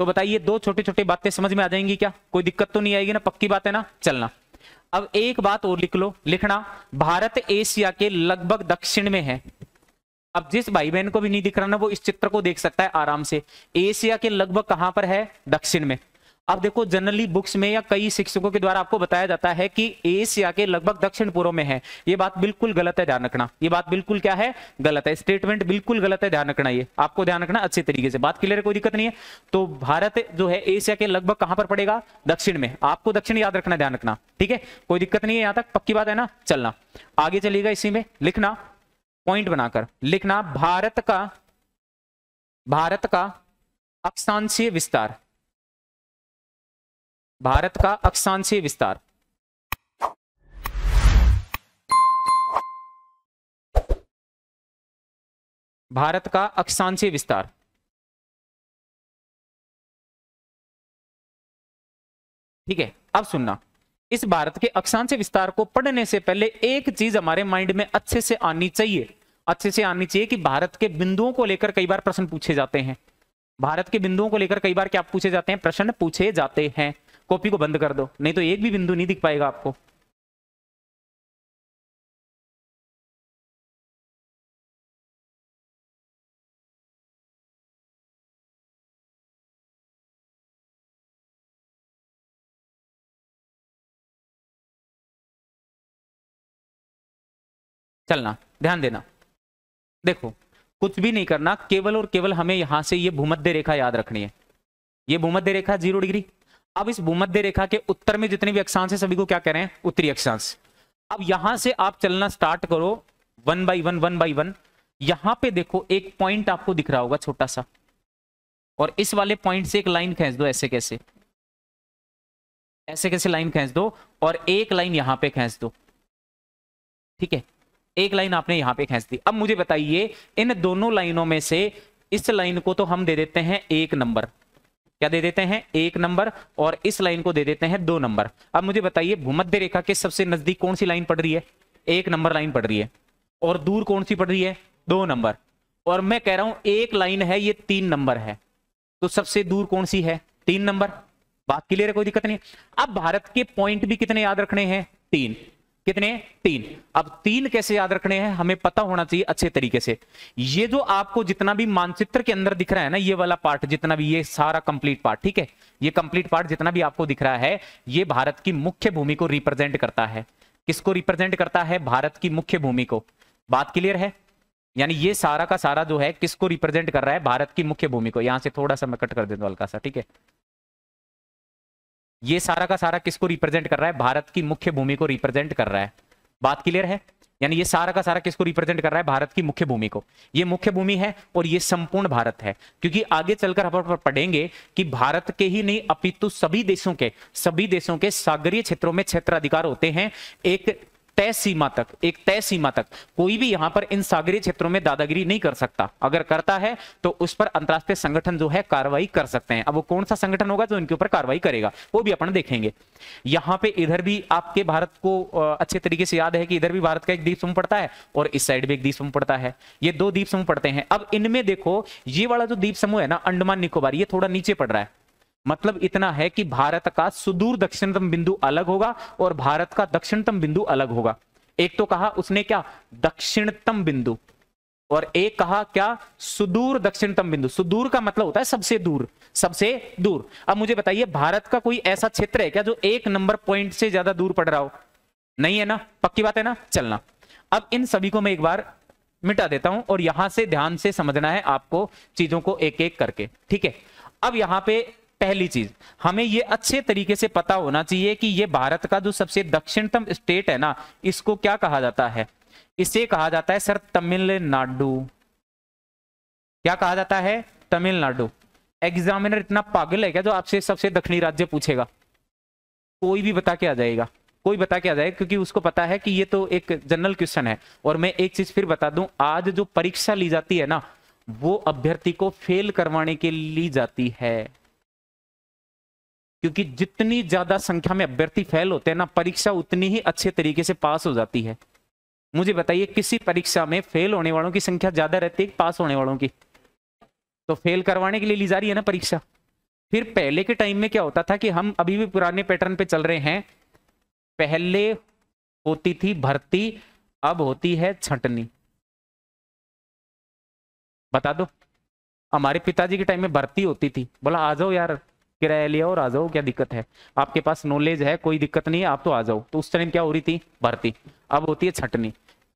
तो बताइए दो छोटी छोटी बातें समझ में आ जाएंगी क्या? कोई दिक्कत तो नहीं आएगी ना? पक्की बात है ना? चलना। अब एक बात और लिख लो, लिखना, भारत एशिया के लगभग दक्षिण में है। अब जिस भाई बहन को भी नहीं दिख रहा ना, वो इस चित्र को देख सकता है आराम से। एशिया के लगभग कहां पर है? दक्षिण में। अब देखो जनरली बुक्स में या कई शिक्षकों के द्वारा आपको बताया जाता है कि एशिया के लगभग दक्षिण पूर्व में है। ये बात बिल्कुल गलत है, ध्यान रखना। ये बात बिल्कुल क्या है? गलत है। स्टेटमेंट बिल्कुल गलत है, ध्यान रखना। ये आपको ध्यान रखना अच्छे तरीके से। बात क्लियर है? कोई दिक्कत नहीं है। तो भारत जो है एशिया के लगभग कहां पर पड़ेगा? दक्षिण में। आपको दक्षिण याद रखना, ध्यान रखना, ठीक है? कोई दिक्कत नहीं है यहां तक? पक्की बात है ना? चलना आगे चलिएगा। इसी में लिखना, पॉइंट बनाकर लिखना, भारत का अक्षांशीय विस्तार, भारत का अक्षांशीय विस्तार। भारत का अक्षांशीय विस्तार, ठीक है? अब सुनना, इस भारत के अक्षांशीय विस्तार को पढ़ने से पहले एक चीज हमारे माइंड में अच्छे से आनी चाहिए, अच्छे से आनी चाहिए कि भारत के बिंदुओं को लेकर कई बार प्रश्न पूछे जाते हैं। भारत के बिंदुओं को लेकर कई बार क्या पूछे जाते हैं? प्रश्न पूछे जाते हैं। कॉपी को बंद कर दो, नहीं तो एक भी बिंदु नहीं दिख पाएगा आपको। चलना, ध्यान देना। देखो कुछ भी नहीं करना, केवल और केवल हमें यहां से ये भूमध्य रेखा याद रखनी है। ये भूमध्य रेखा 0 डिग्री। अब इस भूमध्य रेखा के उत्तर में जितने भी अक्षांश है सभी को क्या कह रहे हैं? उत्तरी अक्षांश। अब यहां से आप चलना स्टार्ट करो 1 बाई 1 1 बाई 1। यहां पे देखो एक पॉइंट आपको दिख रहा होगा छोटा सा, और इस वाले पॉइंट से एक लाइन खींच दो। ऐसे कैसे? ऐसे कैसे लाइन खींच दो, और एक लाइन यहां पे खींच दो, ठीक है? एक लाइन आपने यहां पे खींच दी। अब मुझे बताइए इन दोनों लाइनों में से इस लाइन को तो हम दे देते हैं 1 नंबर। क्या दे देते हैं? 1 नंबर। और इस लाइन को दे देते हैं 2 नंबर। अब मुझे बताइए भूमध्य रेखा के सबसे नजदीक कौन सी लाइन पड़ रही है? 1 नंबर लाइन पड़ रही है। और दूर कौन सी पड़ रही है? 2 नंबर। और मैं कह रहा हूं एक लाइन है ये 3 नंबर है, तो सबसे दूर कौन सी है? 3 नंबर। बात क्लियर है? कोई दिक्कत नहीं। अब भारत के पॉइंट भी कितने याद रखने हैं? 3। कितने? 3। अब 3 कैसे याद रखने हैं? हमें पता होना चाहिए अच्छे तरीके से। ये जो आपको जितना भी मानचित्र के अंदर दिख रहा है ना, ये वाला पार्ट जितना भी, ये सारा कंप्लीट पार्ट, ठीक है? ये कंप्लीट पार्ट जितना भी आपको दिख रहा है, ये भारत की मुख्य भूमि को रिप्रेजेंट करता है। किसको रिप्रेजेंट करता है? भारत की मुख्य भूमि को। बात क्लियर है? यानी ये सारा का सारा जो है किसको रिप्रेजेंट कर रहा है? भारत की मुख्य भूमि को। यहां से थोड़ा सा मैं कट कर देता हूं हल्का सा, ठीक है? ये सारा का सारा किसको रिप्रेजेंट कर रहा है? भारत की मुख्य भूमि को रिप्रेजेंट कर रहा है। बात क्लियर है? यानी ये सारा का सारा किसको रिप्रेजेंट कर रहा है? भारत की मुख्य भूमि को। ये मुख्य भूमि है और ये संपूर्ण भारत है। क्योंकि आगे चलकर हम पढ़ेंगे कि भारत के ही नहीं अपितु सभी देशों के सागरीय क्षेत्रों में क्षेत्राधिकार होते हैं। एक तय सीमा तक कोई भी यहां पर इन सागरीय क्षेत्रों में दादागिरी नहीं कर सकता। अगर करता है तो उस पर अंतरराष्ट्रीय संगठन जो है कार्रवाई कर सकते हैं। अब वो कौन सा संगठन होगा जो इनके ऊपर कार्रवाई करेगा, वो भी अपन देखेंगे। यहां पे इधर भी आपके भारत को अच्छे तरीके से याद है कि इधर भी भारत का एक द्वीप समूह पड़ता है और इस साइड भी एक द्वीप समूह पड़ता है। ये 2 द्वीप समूह पड़ते हैं। अब इनमें देखो ये वाला जो द्वीप समूह है ना, अंडमान निकोबार, ये थोड़ा नीचे पड़ रहा है। मतलब इतना है कि भारत का सुदूर दक्षिणतम बिंदु अलग होगा और भारत का दक्षिणतम बिंदु अलग होगा। एक तो कहा उसने क्या? दक्षिणतम बिंदु, और एक कहा क्या? सुदूर दक्षिणतम बिंदु। सुदूर का मतलब होता है सबसे दूर, सबसे दूर। अब मुझे बताइए भारत का कोई ऐसा क्षेत्र है क्या जो 1 नंबर पॉइंट से ज्यादा दूर पड़ रहा हो? नहीं है ना? पक्की बात है ना? चलना, अब इन सभी को मैं एक बार मिटा देता हूं और यहां से ध्यान से समझना है आपको चीजों को एक एक करके, ठीक है? अब यहां पे पहली चीज हमें यह अच्छे तरीके से पता होना चाहिए कि यह भारत का जो सबसे दक्षिणतम स्टेट है ना, इसको क्या कहा जाता है? इसे कहा जाता है सर तमिलनाडु। क्या कहा जाता है? तमिलनाडु। एग्जामिनर इतना पागल है क्या जो आपसे सबसे दक्षिणी राज्य पूछेगा? कोई भी बता के आ जाएगा, कोई बता के आ जाएगा, क्योंकि उसको पता है कि ये तो एक जनरल क्वेश्चन है। और मैं एक चीज फिर बता दूं, आज जो परीक्षा ली जाती है ना, वो अभ्यर्थी को फेल करवाने के लिए ली जाती है। क्योंकि जितनी ज्यादा संख्या में अभ्यर्थी फेल होते हैं ना, परीक्षा उतनी ही अच्छे तरीके से पास हो जाती है। मुझे बताइए किसी परीक्षा में फेल होने वालों की संख्या ज्यादा रहती है पास होने वालों की? तो फेल करवाने के लिए ली जा रही है ना परीक्षा। फिर पहले के टाइम में क्या होता था कि हम अभी भी पुराने पैटर्न पे चल रहे हैं। पहले होती थी भर्ती, अब होती है छंटनी। बता दो, हमारे पिताजी के टाइम में भर्ती होती थी, बोला आ जाओ यार किराया लिया और आ जाओ, क्या दिक्कत है, आपके पास नॉलेज है, कोई दिक्कत नहीं है, आप तो आ जाओ। तो उस टाइम क्या हो रही थी, भर्ती। अब होती है छंटनी।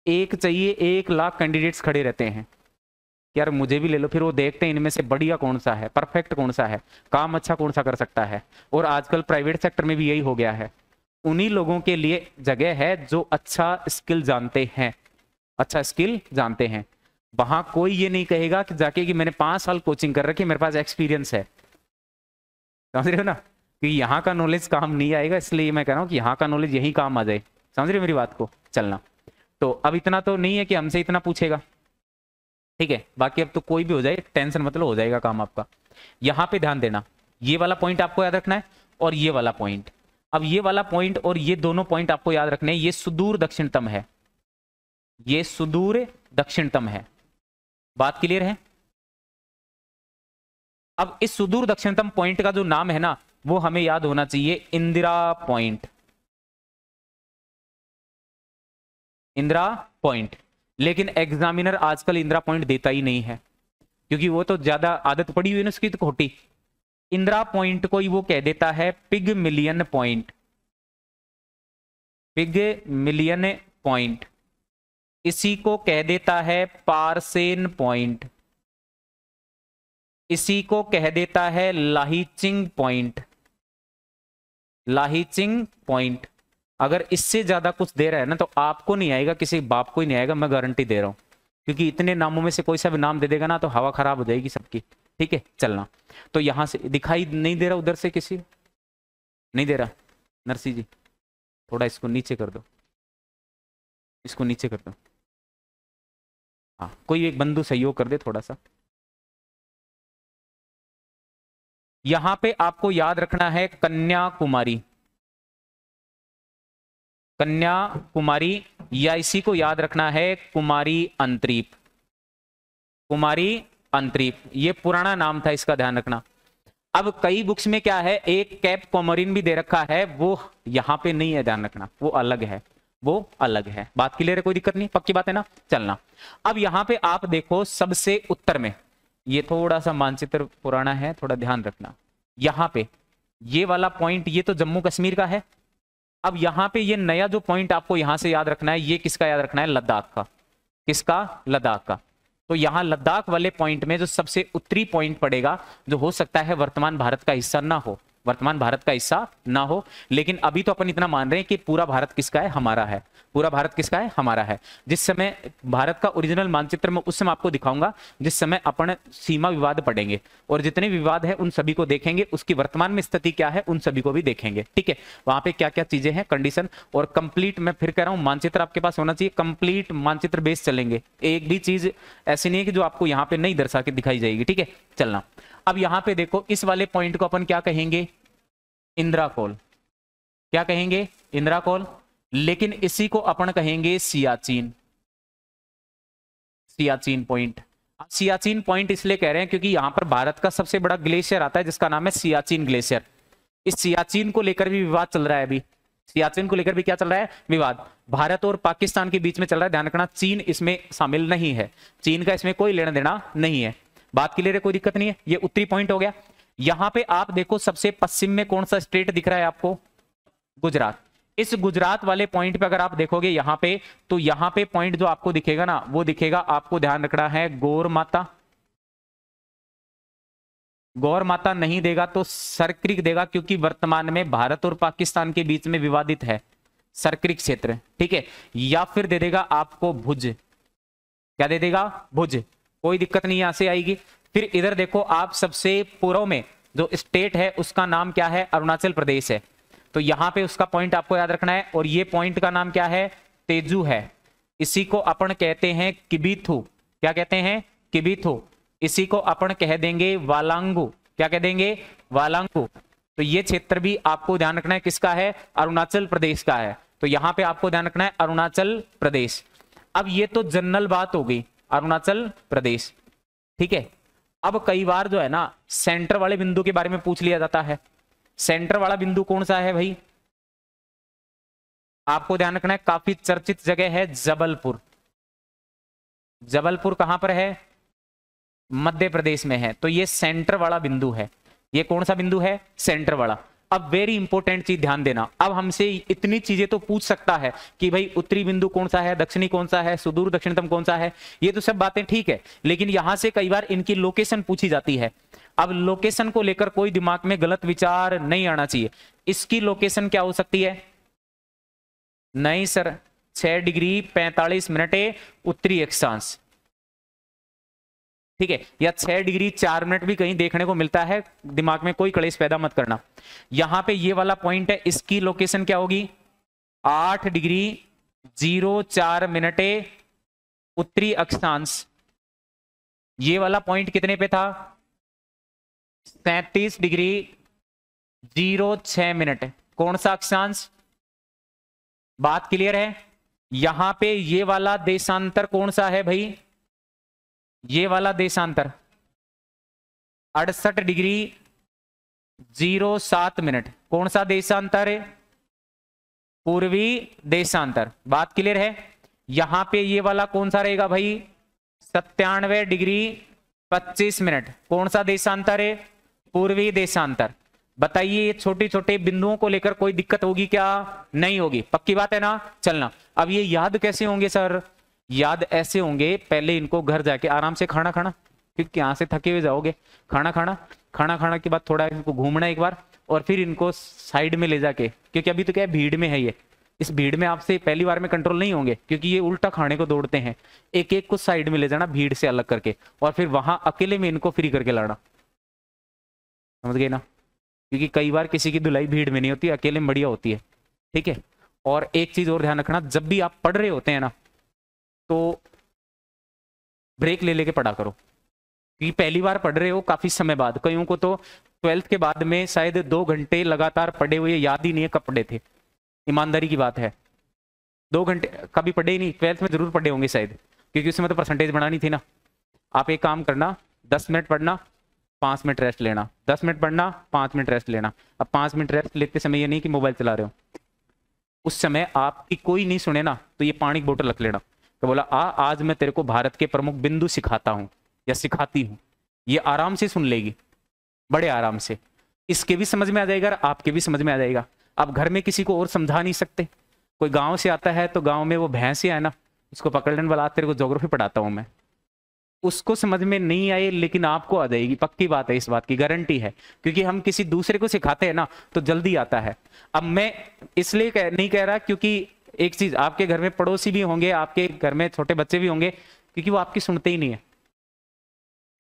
एक चाहिए, 1 लाख कैंडिडेट्स खड़े रहते हैं, यार मुझे भी ले लो। फिर वो देखते हैं इनमें से बढ़िया कौन सा है, परफेक्ट कौन सा है, काम अच्छा कौन सा कर सकता है। और आजकल प्राइवेट सेक्टर में भी यही हो गया है, उन्हीं लोगों के लिए जगह है जो अच्छा स्किल जानते हैं, अच्छा स्किल जानते हैं। वहां कोई ये नहीं कहेगा कि जाके कि मैंने 5 साल कोचिंग कर रखी, मेरे पास एक्सपीरियंस है। समझ रहे हो ना, कि यहाँ का नॉलेज काम नहीं आएगा, इसलिए मैं कह रहा हूँ कि यहाँ का नॉलेज यही काम आ जाए। समझ रहे हो मेरी बात को, चलना। तो अब इतना तो नहीं है कि हमसे इतना पूछेगा, ठीक है। बाकी अब तो कोई भी हो जाए, टेंशन मतलब हो जाएगा काम आपका। यहाँ पे ध्यान देना, ये वाला पॉइंट आपको याद रखना है और ये वाला पॉइंट। अब ये वाला पॉइंट और ये दोनों पॉइंट आपको याद रखने हैं। ये सुदूर दक्षिणतम है, ये सुदूर दक्षिणतम है। बात क्लियर है। अब इस सुदूर दक्षिणतम पॉइंट का जो नाम है ना, वो हमें याद होना चाहिए, इंदिरा पॉइंट। इंदिरा पॉइंट। लेकिन एग्जामिनर आजकल इंदिरा पॉइंट देता ही नहीं है, क्योंकि वो तो ज्यादा आदत पड़ी हुई है ना उसकी, तो खोटी। इंदिरा पॉइंट को ही वो कह देता है pig million point, pig million point. इसी को कह देता है पार्सेन पॉइंट, इसी को कह देता है लाहिचिंग पॉइंट, लाहिचिंग पॉइंट। अगर इससे ज्यादा कुछ दे रहा है ना, तो आपको नहीं आएगा, किसी बाप को ही नहीं आएगा, मैं गारंटी दे रहा हूं। क्योंकि इतने नामों में से कोई सा भी नाम दे देगा ना, तो हवा खराब हो जाएगी सबकी, ठीक है। चलना, तो यहां से दिखाई नहीं दे रहा, उधर से किसी नहीं दे रहा। नरसी जी थोड़ा इसको नीचे कर दो, इसको नीचे कर दो। हाँ, कोई एक बंधु सहयोग कर दे थोड़ा सा। यहां पे आपको याद रखना है कन्याकुमारी, कन्याकुमारी, या इसी को याद रखना है कुमारी अंतरीप, कुमारी अंतरीप। ये पुराना नाम था, इसका ध्यान रखना। अब कई बुक्स में क्या है, एक कैप कोमोरिन भी दे रखा है, वो यहां पे नहीं है, ध्यान रखना, वो अलग है, वो अलग है। बात क्लियर है, कोई दिक्कत नहीं, पक्की बात है ना। चलना, अब यहां पे आप देखो सबसे उत्तर में, ये थोड़ा सा मानचित्र पुराना है, थोड़ा ध्यान रखना। यहां पे ये वाला पॉइंट, ये तो जम्मू कश्मीर का है। अब यहां पे ये नया जो पॉइंट आपको यहां से याद रखना है, ये किसका याद रखना है, लद्दाख का। किसका, लद्दाख का। तो यहां लद्दाख वाले पॉइंट में जो सबसे उत्तरी पॉइंट पड़ेगा, जो हो सकता है वर्तमान भारत का हिस्सा ना हो, वर्तमान भारत का हिस्सा ना हो, लेकिन अभी तो अपन इतना मान रहे हैं कि पूरा भारत किसका है, हमारा है। पूरा भारत किसका है, हमारा है। जिस समय भारत का ओरिजिनल मानचित्र में उस समय आपको दिखाऊंगा, जिस समय अपन सीमा विवाद पढ़ेंगे, और जितने विवाद है उन सभी को देखेंगे, उसकी वर्तमान में स्थिति क्या है उन सभी को भी देखेंगे, ठीक है। वहां पे क्या क्या चीजें हैं, कंडीशन, और कंप्लीट, मैं फिर कह रहा हूं मानचित्र आपके पास होना चाहिए, कंप्लीट मानचित्र बेस चलेंगे। एक भी चीज ऐसी नहीं है कि जो आपको यहाँ पे नहीं दर्शा के दिखाई जाएगी, ठीक है। चलना, अब यहां पे देखो, इस वाले पॉइंट को अपन क्या कहेंगे, इंदिरा कॉल। क्या कहेंगे, इंदिरा कॉल। लेकिन इसी को अपन कहेंगे सियाचिन, सियाचिन पॉइंट। सियाचिन पॉइंट इसलिए कह रहे हैं क्योंकि यहां पर भारत का सबसे बड़ा ग्लेशियर आता है, जिसका नाम है सियाचिन ग्लेशियर। इस सियाचिन को लेकर भी विवाद चल रहा है अभी, सियाचिन को लेकर भी क्या चल रहा है, विवाद। भारत और पाकिस्तान के बीच में चल रहा है, ध्यान रखना, चीन इसमें शामिल नहीं है, चीन का इसमें कोई लेना देना नहीं है। बात क्लियर है, कोई दिक्कत नहीं है। ये उत्तरी पॉइंट हो गया। यहां पे आप देखो सबसे पश्चिम में कौन सा स्टेट दिख रहा है आपको, गुजरात। इस गुजरात वाले पॉइंट पे अगर आप देखोगे यहां पे, तो यहां पे पॉइंट जो आपको दिखेगा ना, वो दिखेगा, आपको ध्यान रखना है, गौर माता। गौर माता नहीं देगा तो सरक्रिक देगा, क्योंकि वर्तमान में भारत और पाकिस्तान के बीच में विवादित है सरक्रिक क्षेत्र, ठीक है। या फिर दे देगा आपको भुज। क्या दे देगा, भुज। कोई दिक्कत नहीं, यहां से आएगी। फिर इधर देखो आप, सबसे पूर्व में जो स्टेट है उसका नाम क्या है, अरुणाचल प्रदेश है। तो यहां पे उसका पॉइंट आपको याद रखना है, और ये पॉइंट का नाम क्या है, तेजू है। इसी को अपन कहते हैं किबिथु। क्या कहते हैं, किबिथु। इसी को अपन कह देंगे वालांगू। क्या कह देंगे, वालांगू। तो ये क्षेत्र भी आपको ध्यान रखना है, किसका है, अरुणाचल प्रदेश का है। तो यहां पे आपको ध्यान रखना है अरुणाचल प्रदेश। अब ये तो जनरल बात हो गई, अरुणाचल प्रदेश, ठीक है। अब कई बार जो है ना सेंटर वाले बिंदु के बारे में पूछ लिया जाता है। सेंटर वाला बिंदु कौन सा है भाई? आपको ध्यान रखना है, काफी चर्चित जगह है जबलपुर। जबलपुर कहां पर है? मध्य प्रदेश में है। तो ये सेंटर वाला बिंदु है। ये कौन सा बिंदु है? सेंटर वाला। अब वेरी इंपॉर्टेंट चीज ध्यान देना, अब हमसे इतनी चीजें तो पूछ सकता है कि भाई उत्तरी बिंदु कौन सा है, दक्षिणी कौन सा है, सुदूर दक्षिणतम कौन सा है, ये तो सब बातें ठीक है, लेकिन यहां से कई बार इनकी लोकेशन पूछी जाती है। अब लोकेशन को लेकर कोई दिमाग में गलत विचार नहीं आना चाहिए। इसकी लोकेशन क्या हो सकती है? नहीं सर, 6 डिग्री 45 मिनट उत्तरी अक्षांश, ठीक है, या 6 डिग्री 4 मिनट भी कहीं देखने को मिलता है, दिमाग में कोई कलेश पैदा मत करना। यहां पे ये वाला पॉइंट है, इसकी लोकेशन क्या होगी? 8 डिग्री 04 मिनट उत्तरी अक्षांश। ये वाला पॉइंट कितने पे था? 37 डिग्री 06 मिनट। कौन सा अक्षांश? बात क्लियर है? यहां पे ये वाला देशांतर कौन सा है भाई? ये वाला देशांतर 68 डिग्री 07 मिनट। कौन सा देशांतर है? पूर्वी देशांतर। बात क्लियर है? यहां पे ये वाला कौन सा रहेगा भाई? 97 डिग्री 25 मिनट। कौन सा देशांतर है? पूर्वी देशांतर। बताइए, छोटे छोटे बिंदुओं को लेकर कोई दिक्कत होगी क्या? नहीं होगी, पक्की बात है ना? चलना, अब ये याद कैसे होंगे सर? याद ऐसे होंगे, पहले इनको घर जाके आराम से खाना खाना, क्योंकि यहां से थके हुए जाओगे। खाना खाना, खाना खाना के बाद थोड़ा इनको घूमना एक बार, और फिर इनको साइड में ले जाके, क्योंकि अभी तो क्या है, भीड़ में है ये, इस भीड़ में आपसे पहली बार में कंट्रोल नहीं होंगे, क्योंकि ये उल्टा खाने को दौड़ते हैं। एक एक को साइड में ले जाना, भीड़ से अलग करके, और फिर वहां अकेले में इनको फ्री करके लाना। समझ गए ना? क्योंकि कई बार किसी की धुलाई भीड़ में नहीं होती, अकेले में बढ़िया होती है, ठीक है। और एक चीज और ध्यान रखना, जब भी आप पढ़ रहे होते हैं ना, तो ब्रेक ले लेके पढ़ा करो, क्योंकि पहली बार पढ़ रहे हो काफी समय बाद। कईयों को तो 12th के बाद में शायद 2 घंटे लगातार पढ़े हुए याद ही नहीं है कब पढ़े थे। ईमानदारी की बात है, 2 घंटे कभी पढ़े ही नहीं। 12th में जरूर पढ़े होंगे शायद, क्योंकि उसमें तो परसेंटेज बढ़ानी थी ना। आप एक काम करना, 10 मिनट पढ़ना, 5 मिनट रेस्ट लेना, 10 मिनट पढ़ना, 5 मिनट रेस्ट लेना। अब 5 मिनट रेस्ट लेते समय ये नहीं कि मोबाइल चला रहे हो, उस समय आपकी कोई नहीं सुने ना, तो ये पानी की बोतल रख लेना, तो बोला आज मैं तेरे को भारत के प्रमुख बिंदु सिखाता हूं या सिखाती हूं। ये आराम से सुन लेगी, बड़े आराम से। इसके भी समझ में आ जाएगा, आपके भी समझ में आ जाएगा। आप घर में किसी को और समझा नहीं सकते। कोई गांव से आता है तो गांव में वो भैंस है ना, उसको पकड़ लेने वाला, तेरे को ज्योग्राफी पढ़ाता हूं मैं, उसको समझ में नहीं आए लेकिन आपको आ जाएगी, पक्की बात है, इस बात की गारंटी है, क्योंकि हम किसी दूसरे को सिखाते हैं ना तो जल्दी आता है। अब मैं इसलिए नहीं कह रहा, क्योंकि एक चीज, आपके घर में पड़ोसी भी होंगे, आपके घर में छोटे बच्चे भी होंगे, क्योंकि वो आपकी सुनते ही नहीं है,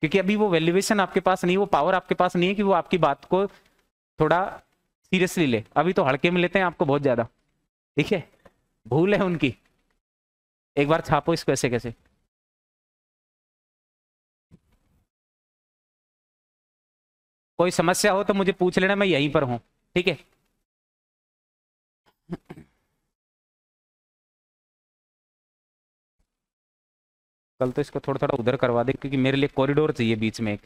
क्योंकि अभी वो वैल्यूएशन आपके पास नहीं, वो पावर आपके पास नहीं है कि वो आपकी बात को थोड़ा सीरियसली ले। अभी तो हल्के में लेते हैं आपको बहुत ज्यादा, ठीक है, भूल है उनकी। एक बार छापो इसको ऐसे कैसे। कोई समस्या हो तो मुझे पूछ लेना, मैं यहीं पर हूं, ठीक है। कल तो इसको थोड़ा थोड़ा उधर करवा दे, क्योंकि मेरे लिए कॉरिडोर चाहिए बीच में एक।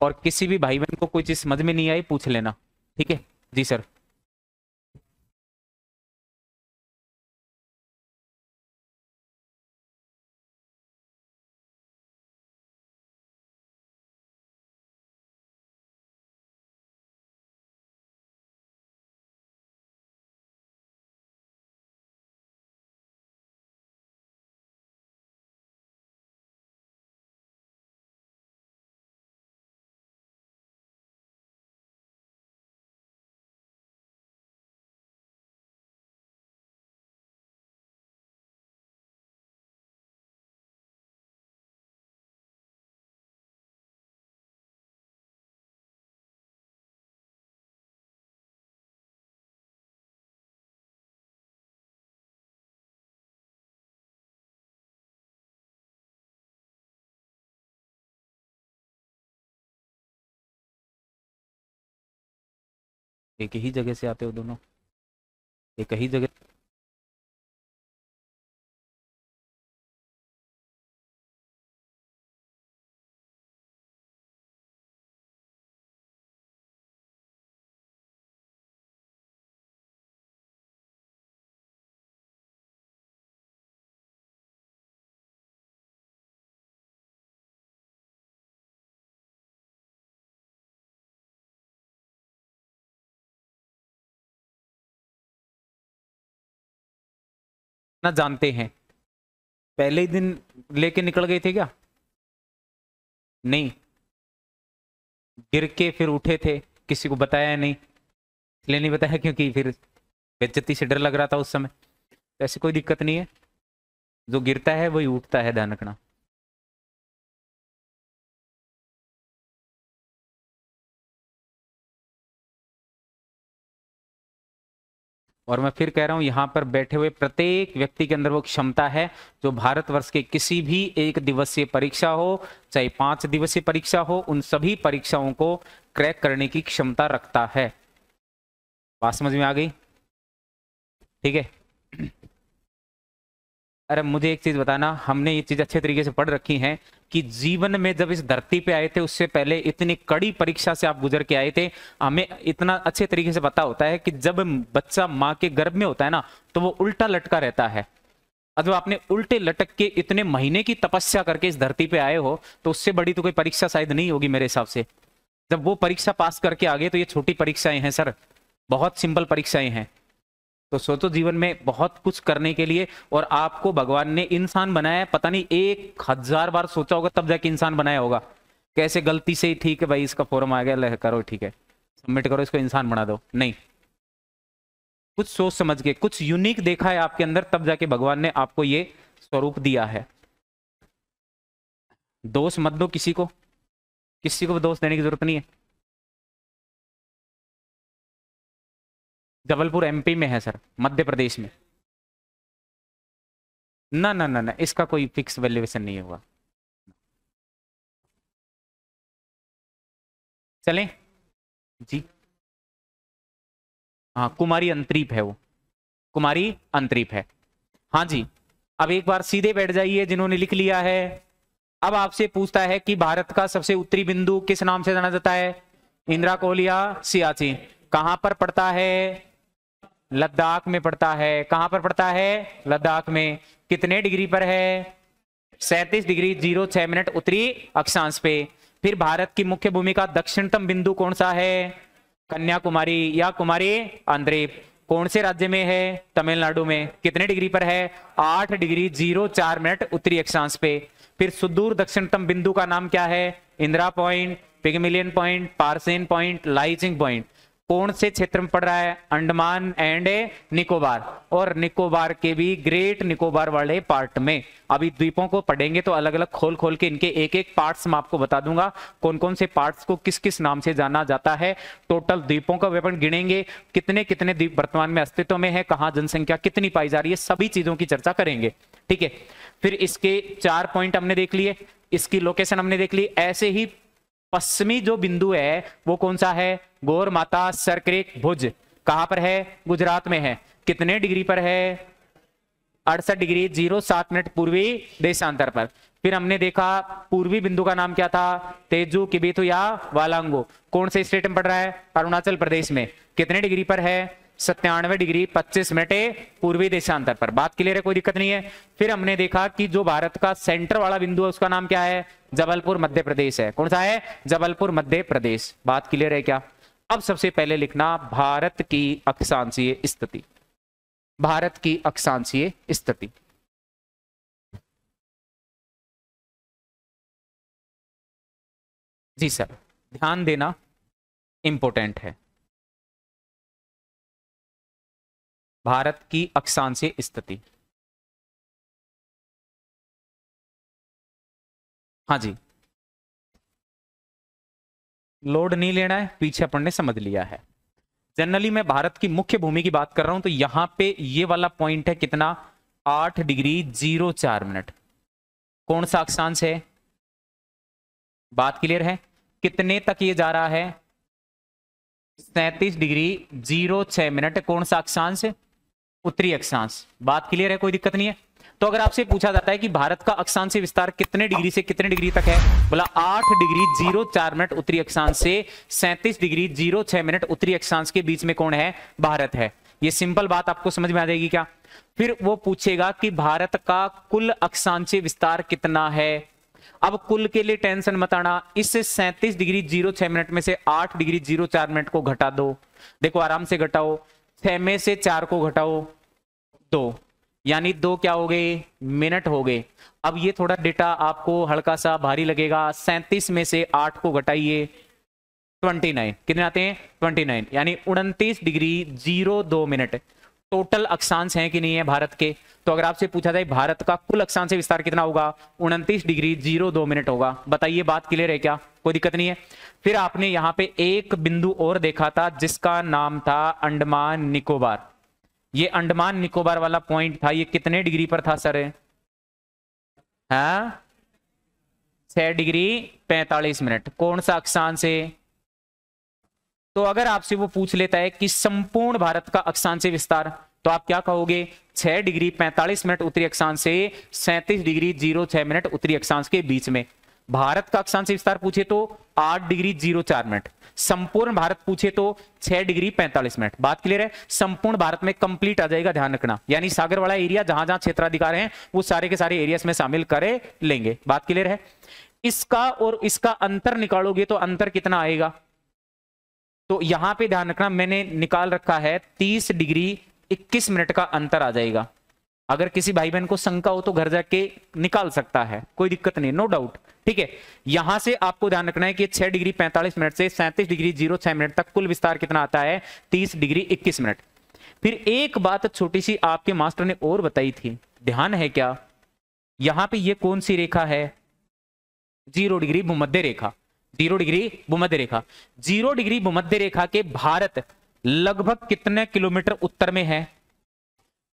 और किसी भी भाई बहन को कोई चीज समझ में नहीं आई पूछ लेना, ठीक है जी सर। एक ही जगह से आते हो दोनों, एक ही जगह। ना जानते हैं, पहले ही दिन लेके निकल गए थे क्या? नहीं, गिर के फिर उठे थे, किसी को बताया नहीं, इसलिए नहीं बताया क्योंकि फिर बेइज्जती से डर लग रहा था उस समय। ऐसी कोई दिक्कत नहीं है, जो गिरता है वही उठता है, ध्यान रखना। और मैं फिर कह रहा हूं, यहां पर बैठे हुए प्रत्येक व्यक्ति के अंदर वो क्षमता है जो भारतवर्ष के किसी भी 1 दिवसीय परीक्षा हो चाहे 5 दिवसीय परीक्षा हो, उन सभी परीक्षाओं को क्रैक करने की क्षमता रखता है। बात समझ में आ गई? ठीक है। अरे मुझे एक चीज बताना, हमने ये चीज अच्छे तरीके से पढ़ रखी है कि जीवन में जब इस धरती पे आए थे उससे पहले इतनी कड़ी परीक्षा से आप गुजर के आए थे। हमें इतना अच्छे तरीके से पता होता है कि जब बच्चा माँ के गर्भ में होता है ना, तो वो उल्टा लटका रहता है। अगर आपने उल्टे लटक के इतने महीने की तपस्या करके इस धरती पे आए हो, तो उससे बड़ी तो कोई परीक्षा शायद नहीं होगी मेरे हिसाब से। जब वो परीक्षा पास करके आ गए तो ये छोटी परीक्षाएं हैं सर, बहुत सिंपल परीक्षाएं हैं। तो सोचो जीवन में बहुत कुछ करने के लिए, और आपको भगवान ने इंसान बनाया है, पता नहीं 1000 बार सोचा होगा तब जाके इंसान बनाया होगा। कैसे गलती से ही ठीक है भाई इसका फॉर्म आ गया, ले करो ठीक है सबमिट करो इसको इंसान बना दो, नहीं। कुछ सोच समझ के, कुछ यूनिक देखा है आपके अंदर, तब जाके भगवान ने आपको ये स्वरूप दिया है। दोष मत दो किसी को, किसी को दोष देने की जरूरत नहीं है। जबलपुर एमपी में है सर, मध्य प्रदेश में। ना ना ना ना, इसका कोई फिक्स वैल्यूएशन नहीं होगा। चलें जी। हाँ कुमारी अंतरीप है वो, कुमारी अंतरीप है। हाँ जी। अब एक बार सीधे बैठ जाइए जिन्होंने लिख लिया है। अब आपसे पूछता है कि भारत का सबसे उत्तरी बिंदु किस नाम से जाना जाता है? इंदिरा कोल या सियाचिन? कहां पर पड़ता है? लद्दाख में पड़ता है। कहां पर पड़ता है? लद्दाख में। कितने डिग्री पर है? 37 डिग्री 06 मिनट उत्तरी अक्षांश पे। फिर भारत की मुख्य भूमि का दक्षिणतम बिंदु कौन सा है? कन्याकुमारी या कुमारी अंतरीप। कौन से राज्य में है? तमिलनाडु में। कितने डिग्री पर है? 8 डिग्री 04 मिनट उत्तरी अक्षांश पे। फिर सुदूर दक्षिणतम बिंदु का नाम क्या है? Indira point, Pygmalion point, Parsons point, लाइचिंग पॉइंट। कौन से क्षेत्र में पड़ रहा है? अंडमान एंड निकोबार, और निकोबार के भी ग्रेट निकोबार वाले पार्ट में। अभी द्वीपों को पढ़ेंगे तो अलग अलग खोल खोल के इनके एक एक पार्ट्स मैं आपको बता दूंगा, कौन कौन से पार्ट्स को किस किस नाम से जाना जाता है। टोटल द्वीपों का विवरण गिनेंगे, कितने कितने द्वीप वर्तमान में अस्तित्व में है, कहाँ जनसंख्या कितनी पाई जा रही है, सभी चीजों की चर्चा करेंगे। ठीक है। फिर इसके 4 पॉइंट हमने देख लिए, इसकी लोकेशन हमने देख ली। ऐसे ही पश्चिमी जो बिंदु है वो कौन सा है? गौर माता सरक्रेक भुज। कहां पर है? गुजरात में है। कितने डिग्री पर है? 68 डिग्री 07 मिनट पूर्वी देशांतर पर। फिर हमने देखा पूर्वी बिंदु का नाम क्या था, तेजू, किबिथु या वालांगो। कौन से स्टेट में पड़ रहा है, अरुणाचल प्रदेश में। कितने डिग्री पर है, 97 डिग्री 25 मिनट पूर्वी देशांतर पर। बात क्लियर है, कोई दिक्कत नहीं है। फिर हमने देखा कि जो भारत का सेंटर वाला बिंदु है उसका नाम क्या है, जबलपुर मध्य प्रदेश है। कौन सा है, जबलपुर मध्य प्रदेश। बात क्लियर है क्या। अब सबसे पहले लिखना भारत की अक्षांशीय स्थिति, भारत की अक्षांशीय स्थिति। जी सर, ध्यान देना, इंपॉर्टेंट है। भारत की अक्षांशीय स्थिति, हाँ जी, लोड नहीं लेना है, पीछे अपन ने समझ लिया है। जनरली मैं भारत की मुख्य भूमि की बात कर रहा हूं, तो यहां पे ये वाला पॉइंट है कितना, 8 डिग्री 04 मिनट। कौन सा अक्षांश है, बात क्लियर है। कितने तक ये जा रहा है, 37 डिग्री 06 मिनट। कौन सा अक्षांश, उत्तरी अक्षांश। बात क्लियर है, कोई दिक्कत नहीं है। तो अगर आपसे पूछा जाता है कि भारत का अक्षांशीय विस्तार कितने डिग्री से कितने डिग्री तक है, बोला 8 डिग्री 04 मिनट उत्तरी अक्षांश से 37 डिग्री 06 मिनट उत्तरी अक्षांश के बीच में कौन है, भारत है। ये सिंपल बात आपको समझ में आ जाएगी क्या। फिर वो पूछेगा कि भारत का कुल अक्षांशीय विस्तार कितना है। अब कुल के लिए टेंशन मत आना, इस 37 डिग्री 06 मिनट में से 8 डिग्री 04 मिनट को घटा दो। देखो आराम से घटाओ, 6 में से 4 को घटाओ 2, यानी 2 क्या हो गए, मिनट हो गए। अब ये थोड़ा डेटा आपको हल्का सा भारी लगेगा, 37 में से 8 को घटाइए 29, कितने आते हैं 29, यानी 29 डिग्री 02 मिनट टोटल अक्षांश है कि नहीं है भारत के। तो अगर आपसे पूछा जाए भारत का कुल अक्षांश विस्तार कितना होगा, 29 डिग्री 02 मिनट होगा। बताइए बात क्लियर है क्या, कोई दिक्कत नहीं है। फिर आपने यहाँ पे एक बिंदु और देखा था जिसका नाम था अंडमान निकोबार। ये अंडमान निकोबार वाला पॉइंट था, ये कितने डिग्री पर था सर, हाँ 6 डिग्री 45 मिनट। कौन सा अक्षांश है। तो अगर आपसे वो पूछ लेता है कि संपूर्ण भारत का अक्षांशीय विस्तार, तो आप क्या कहोगे, 6 डिग्री 45 मिनट उत्तरी अक्षांश से 37 डिग्री 06 मिनट उत्तरी अक्षांश के बीच में। भारत का अक्षांशीय विस्तार पूछे तो 8 डिग्री 04 मिनट, संपूर्ण भारत पूछे तो 6 डिग्री 45 मिनट। बात क्लियर है, संपूर्ण भारत में कंप्लीट आ जाएगा, ध्यान रखना। यानी सागर वाला एरिया जहां जहां क्षेत्राधिकार हैं वो सारे के सारे एरियाज में शामिल करे लेंगे। बात क्लियर है। इसका और इसका अंतर निकालोगे तो अंतर कितना आएगा, तो यहां पे ध्यान रखना मैंने निकाल रखा है 30 डिग्री 21 मिनट का अंतर आ जाएगा। अगर किसी भाई बहन को शंका हो तो घर जाके निकाल सकता है, कोई दिक्कत नहीं, नो डाउट। ठीक है, यहां से आपको ध्यान रखना है कि 6 डिग्री 45 मिनट से 37 डिग्री 06 मिनट तक कुल विस्तार कितना आता है, 30 डिग्री 21 मिनट। फिर एक बात छोटी सी आपके मास्टर ने और बताई थी, ध्यान है क्या, यहां पे ये कौन सी रेखा है, 0 डिग्री भूमध्य रेखा। 0 डिग्री भूमध्य रेखा, 0 डिग्री भूमध्य रेखा के भारत लगभग कितने किलोमीटर उत्तर में है।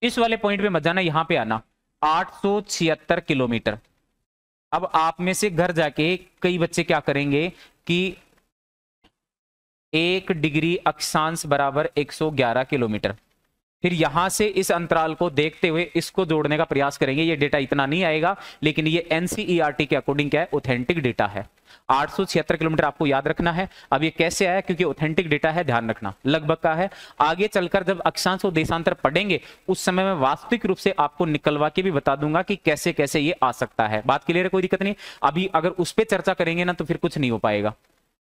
इस वाले पॉइंट पे मत जाना, यहां पे आना, 876 किलोमीटर। अब आप में से घर जाके कई बच्चे क्या करेंगे कि 1 डिग्री अक्षांश बराबर 111 किलोमीटर, फिर यहां से इस अंतराल को देखते हुए इसको जोड़ने का प्रयास करेंगे। ये डेटा इतना नहीं आएगा, लेकिन ये एनसीईआरटी के अकॉर्डिंग क्या है, ऑथेंटिक डेटा है। 876 किलोमीटर आपको याद रखना है। अब ये कैसे आया, क्योंकि ऑथेंटिक डेटा है, ध्यान रखना, लगभग का है। आगे चलकर जब अक्षांश और देशांतर पढ़ेंगे उस समय मैं वास्तविक रूप से आपको निकलवा के भी बता दूंगा कि कैसे कैसे ये आ सकता है। बात क्लियर है, कोई दिक्कत नहीं। अभी अगर उस पर चर्चा करेंगे ना तो फिर कुछ नहीं हो पाएगा,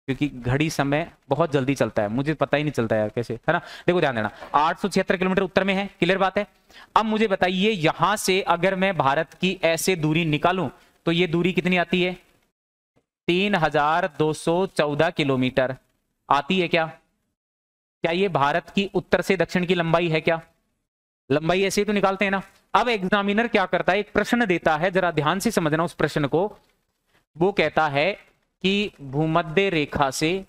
क्योंकि घड़ी समय बहुत जल्दी चलता है, मुझे पता ही नहीं चलता है कैसे, है ना। देखो ध्यान देना, 876 किलोमीटर उत्तर में है, क्लियर बात है। अब मुझे बताइए यहां से अगर मैं भारत की ऐसे दूरी निकालूं तो ये दूरी कितनी आती है, 3214 किलोमीटर आती है क्या। क्या ये भारत की उत्तर से दक्षिण की लंबाई है क्या, लंबाई ऐसे ही तो निकालते हैं ना। अब एग्जामिनर क्या करता है, एक प्रश्न देता है, जरा ध्यान से समझना उस प्रश्न को। वो कहता है कि भूमध्य रेखा से,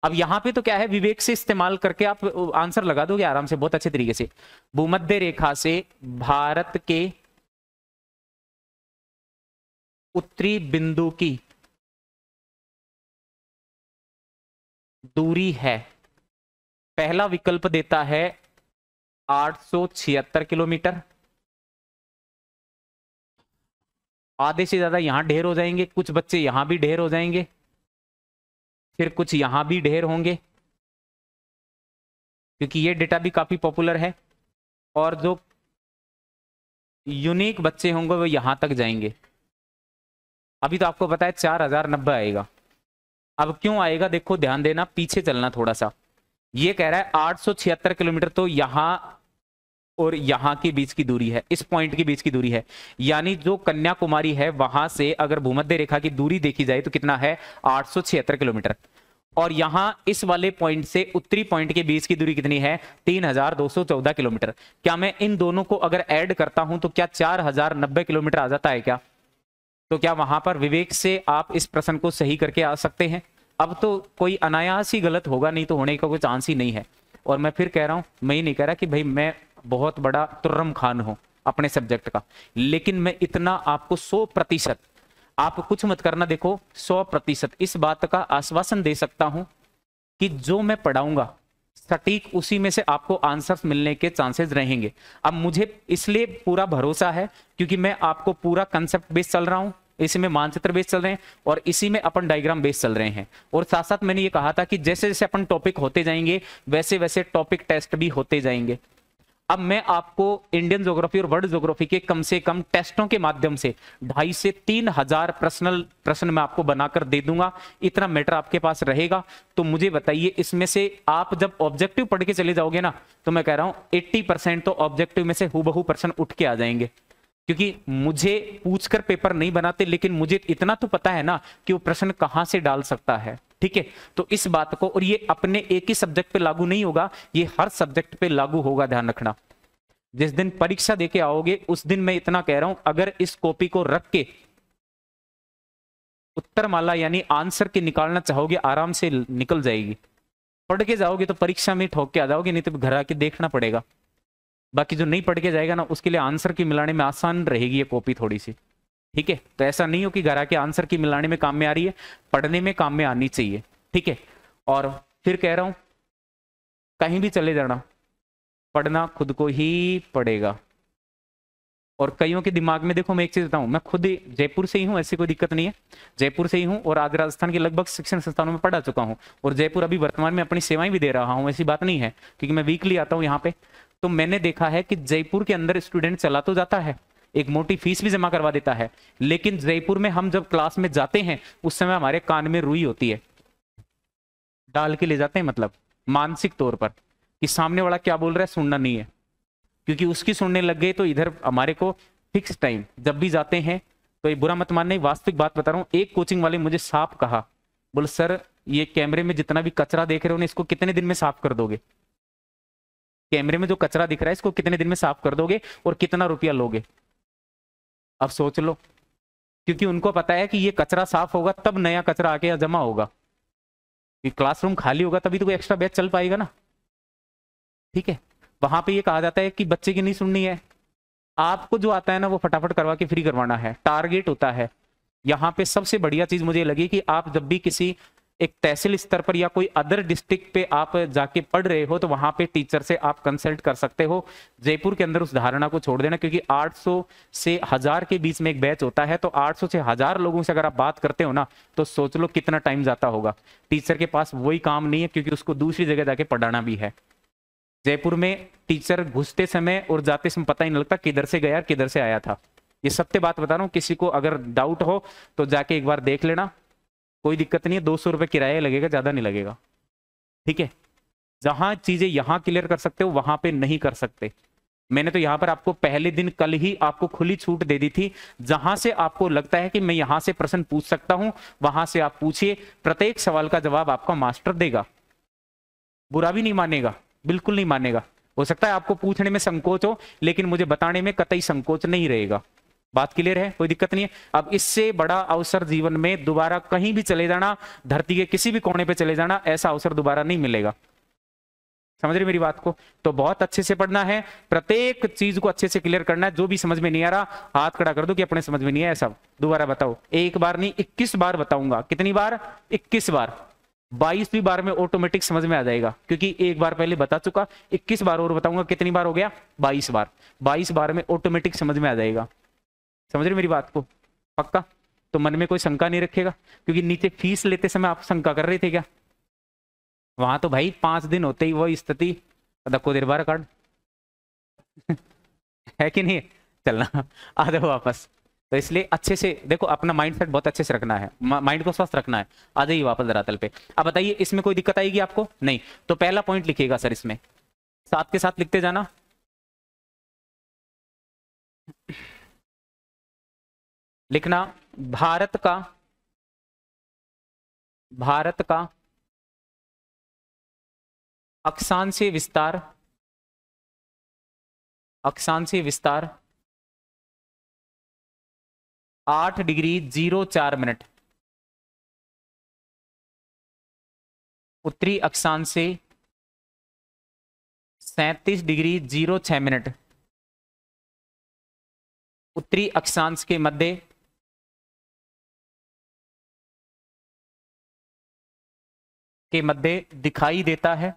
अब यहां पे तो क्या है, विवेक से इस्तेमाल करके आप आंसर लगा दोगे आराम से, बहुत अच्छे तरीके से। भूमध्य रेखा से भारत के उत्तरी बिंदु की दूरी है, पहला विकल्प देता है 876 किलोमीटर, आधे से ज्यादा यहाँ ढेर हो जाएंगे, कुछ बच्चे यहाँ भी ढेर हो जाएंगे, फिर कुछ यहाँ भी ढेर होंगे, क्योंकि ये डेटा भी काफी पॉपुलर है। और जो यूनिक बच्चे होंगे वो यहां तक जाएंगे। अभी तो आपको पता है 4090 आएगा। अब क्यों आएगा देखो, ध्यान देना, पीछे चलना थोड़ा सा। ये कह रहा है 876 किलोमीटर तो यहां और यहां के बीच की दूरी है, इस पॉइंट के बीच की दूरी है। यानी जो कन्याकुमारी है वहां से अगर भूमध्य रेखा की दूरी देखी जाए तो कितना है, 876 किलोमीटर। और यहां इस वाले पॉइंट से उत्तरी पॉइंट के बीच की दूरी कितनी है, 3214 किलोमीटर। क्या मैं इन दोनों को अगर ऐड करता हूं तो क्या 4090 किलोमीटर आ जाता है क्या? तो क्या वहां पर विवेक से आप इस प्रश्न को सही करके आ सकते हैं? अब तो कोई अनायास ही गलत होगा, नहीं तो होने का कोई चांस ही नहीं है। और मैं फिर कह रहा हूं, मैं ये नहीं कह रहा कि भाई मैं बहुत बड़ा तुर्रम खान हूं अपने सब्जेक्ट का, लेकिन मैं इतना आपको 100%, आप कुछ मत करना, देखो 100% इस बात का आश्वासन दे सकता हूं कि जो मैं पढ़ाऊंगा सटीक उसी में से आपको आंसर्स मिलने के चांसेस रहेंगे। अब मुझे इसलिए पूरा भरोसा है क्योंकि मैं आपको पूरा कंसेप्ट बेस चल रहा हूं, इसी में मानचित्र बेस चल रहे हैं और इसी में अपन डायग्राम बेस चल रहे हैं। और साथ साथ मैंने ये कहा था कि जैसे जैसे अपन टॉपिक होते जाएंगे वैसे वैसे टॉपिक टेस्ट भी होते जाएंगे। अब मैं आपको इंडियन ज्योग्राफी और वर्ल्ड ज्योग्राफी के कम से कम टेस्टों के माध्यम से 2,500 से 3,000 प्रश्न मैं आपको बनाकर दे दूंगा। इतना मैटर आपके पास रहेगा। तो मुझे बताइए, इसमें से आप जब ऑब्जेक्टिव पढ़ के चले जाओगे ना, तो मैं कह रहा हूं 80% तो ऑब्जेक्टिव में से हूबहू प्रश्न उठ के आ जाएंगे। क्योंकि मुझे पूछकर पेपर नहीं बनाते, लेकिन मुझे इतना तो पता है ना कि वो प्रश्न कहां से डाल सकता है। ठीक है, तो इस बात को, और ये अपने एक ही सब्जेक्ट पे लागू नहीं होगा, ये हर सब्जेक्ट पे लागू होगा, ध्यान रखना। जिस दिन परीक्षा देके आओगे उस दिन मैं इतना कह रहा हूं, अगर इस कॉपी को रख के उत्तरमाला यानी आंसर के निकालना चाहोगे, आराम से निकल जाएगी। पढ़ के जाओगे तो परीक्षा में ठोक के आ जाओगे, नहीं तो घर आके देखना पड़ेगा। बाकी जो नहीं पढ़ के जाएगा ना, उसके लिए आंसर की मिलाने में आसान रहेगी ये कॉपी थोड़ी सी। ठीक है, तो ऐसा नहीं हो कि घर आके आंसर की मिलाने में काम में आ रही है, पढ़ने में काम में आनी चाहिए। ठीक है, और फिर कह रहा हूं कहीं भी चले जाना, पढ़ना खुद को ही पड़ेगा। और कईयों के दिमाग में, देखो मैं एक चीज बताऊं, मैं खुद जयपुर से ही हूं, ऐसी कोई दिक्कत नहीं है, जयपुर से ही हूं और आज राजस्थान के लगभग शिक्षण संस्थानों में पढ़ा चुका हूं। और जयपुर अभी वर्तमान में अपनी सेवाएं भी दे रहा हूं, ऐसी बात नहीं है, क्योंकि मैं वीकली आता हूं यहाँ पे। तो मैंने देखा है कि जयपुर के अंदर स्टूडेंट चला तो जाता है, एक मोटी फीस भी जमा करवा देता है, लेकिन जयपुर में हम जब क्लास में जाते हैं उस समय हमारे कान में रुई होती है, डाल के ले जाते हैं, मतलब मानसिक तौर पर कि सामने वाला क्या बोल रहा है सुनना नहीं है, क्योंकि उसकी सुनने लग गए तो इधर हमारे को फिक्स टाइम जब भी जाते हैं। तो ये बुरा मत मानना, वास्तविक बात बता रहा हूं। एक कोचिंग वाले मुझे साफ कहा, बोले सर ये कैमरे में जितना भी कचरा देख रहे हो ना, इसको कितने दिन में साफ कर दोगे? कैमरे में जो कचरा दिख रहा है इसको कितने दिन में साफ कर दोगे और कितना रुपया लोगे? अब सोच लो, क्योंकि उनको पता है कि ये कचरा साफ होगा तब नया कचरा आके जमा होगा, कि क्लासरूम खाली होगा तभी तो कोई एक्स्ट्रा बैच चल पाएगा ना। ठीक है, वहां पे ये कहा जाता है कि बच्चे की नहीं सुननी है, आपको जो आता है ना वो फटाफट करवा के फ्री करवाना है, टारगेट होता है। यहाँ पे सबसे बढ़िया चीज मुझे लगी कि आप जब भी किसी एक तहसील स्तर पर या कोई अदर डिस्ट्रिक्ट पे आप जाके पढ़ रहे हो तो वहां पे टीचर से आप कंसल्ट कर सकते हो। जयपुर के अंदर उस धारणा को छोड़ देना, क्योंकि 800 से 1000 के बीच में एक बैच होता है, तो 800 से 1000 लोगों से अगर आप बात करते हो ना, तो सोच लो कितना टाइम जाता होगा। टीचर के पास वही काम नहीं है, क्योंकि उसको दूसरी जगह जाके पढ़ाना भी है। जयपुर में टीचर घुसते समय और जाते समय पता ही नहीं लगता किधर से गया किधर से आया था। ये सत्य बात बता रहा हूँ, किसी को अगर डाउट हो तो जाके एक बार देख लेना, कोई दिक्कत नहीं है। 200 रुपये किराया लगेगा, ज्यादा नहीं लगेगा। ठीक है, जहां चीजें यहां क्लियर कर सकते हो वहां पे नहीं कर सकते। मैंने तो यहां पर आपको पहले दिन कल ही आपको खुली छूट दे दी थी, जहां से आपको लगता है कि मैं यहां से प्रश्न पूछ सकता हूं वहां से आप पूछिए, प्रत्येक सवाल का जवाब आपका मास्टर देगा, बुरा भी नहीं मानेगा, बिल्कुल नहीं मानेगा। हो सकता है आपको पूछने में संकोच हो, लेकिन मुझे बताने में कतई संकोच नहीं रहेगा। बात क्लियर है, कोई दिक्कत नहीं है। अब इससे बड़ा अवसर जीवन में दोबारा कहीं भी चले जाना, धरती के किसी भी कोने पे चले जाना, ऐसा अवसर दोबारा नहीं मिलेगा। समझ रहे मेरी बात को? तो बहुत अच्छे से पढ़ना है, प्रत्येक चीज को अच्छे से क्लियर करना है। जो भी समझ में नहीं आ रहा हाथ खड़ा कर दो कि अपने समझ में नहीं है, सब दोबारा बताओ। एक बार नहीं 21 बार बताऊंगा। कितनी बार? 21 बार। 22वीं बार में ऑटोमेटिक समझ में आ जाएगा, क्योंकि एक बार पहले बता चुका। 21 बार और बताऊंगा, कितनी बार हो गया? 22 बार। 22 बार में ऑटोमेटिक समझ में आ जाएगा। समझ रहे मेरी बात को? पक्का? तो मन में कोई शंका नहीं रखेगा, क्योंकि नीचे फीस लेते समय आप शंका कर रहे थे क्या? वहां तो भाई 5 दिन होते ही वो स्थिति धक्को देर बार कार्ड है कि नहीं? चलना आ जाओ वापस। तो इसलिए अच्छे से देखो, अपना माइंडसेट बहुत अच्छे से रखना है, माइंड को स्वस्थ रखना है। आ जाइए वापस धरातल पे। अब बताइए इसमें कोई दिक्कत आएगी आपको? नहीं। तो पहला पॉइंट लिखिएगा सर, इसमें साथ के साथ लिखते जाना। लिखना भारत का अक्षांशीय विस्तार 8 डिग्री 04 मिनट, उत्तरी अक्षांश से 37 डिग्री 06 मिनट, उत्तरी अक्षांश के मध्य दिखाई देता है।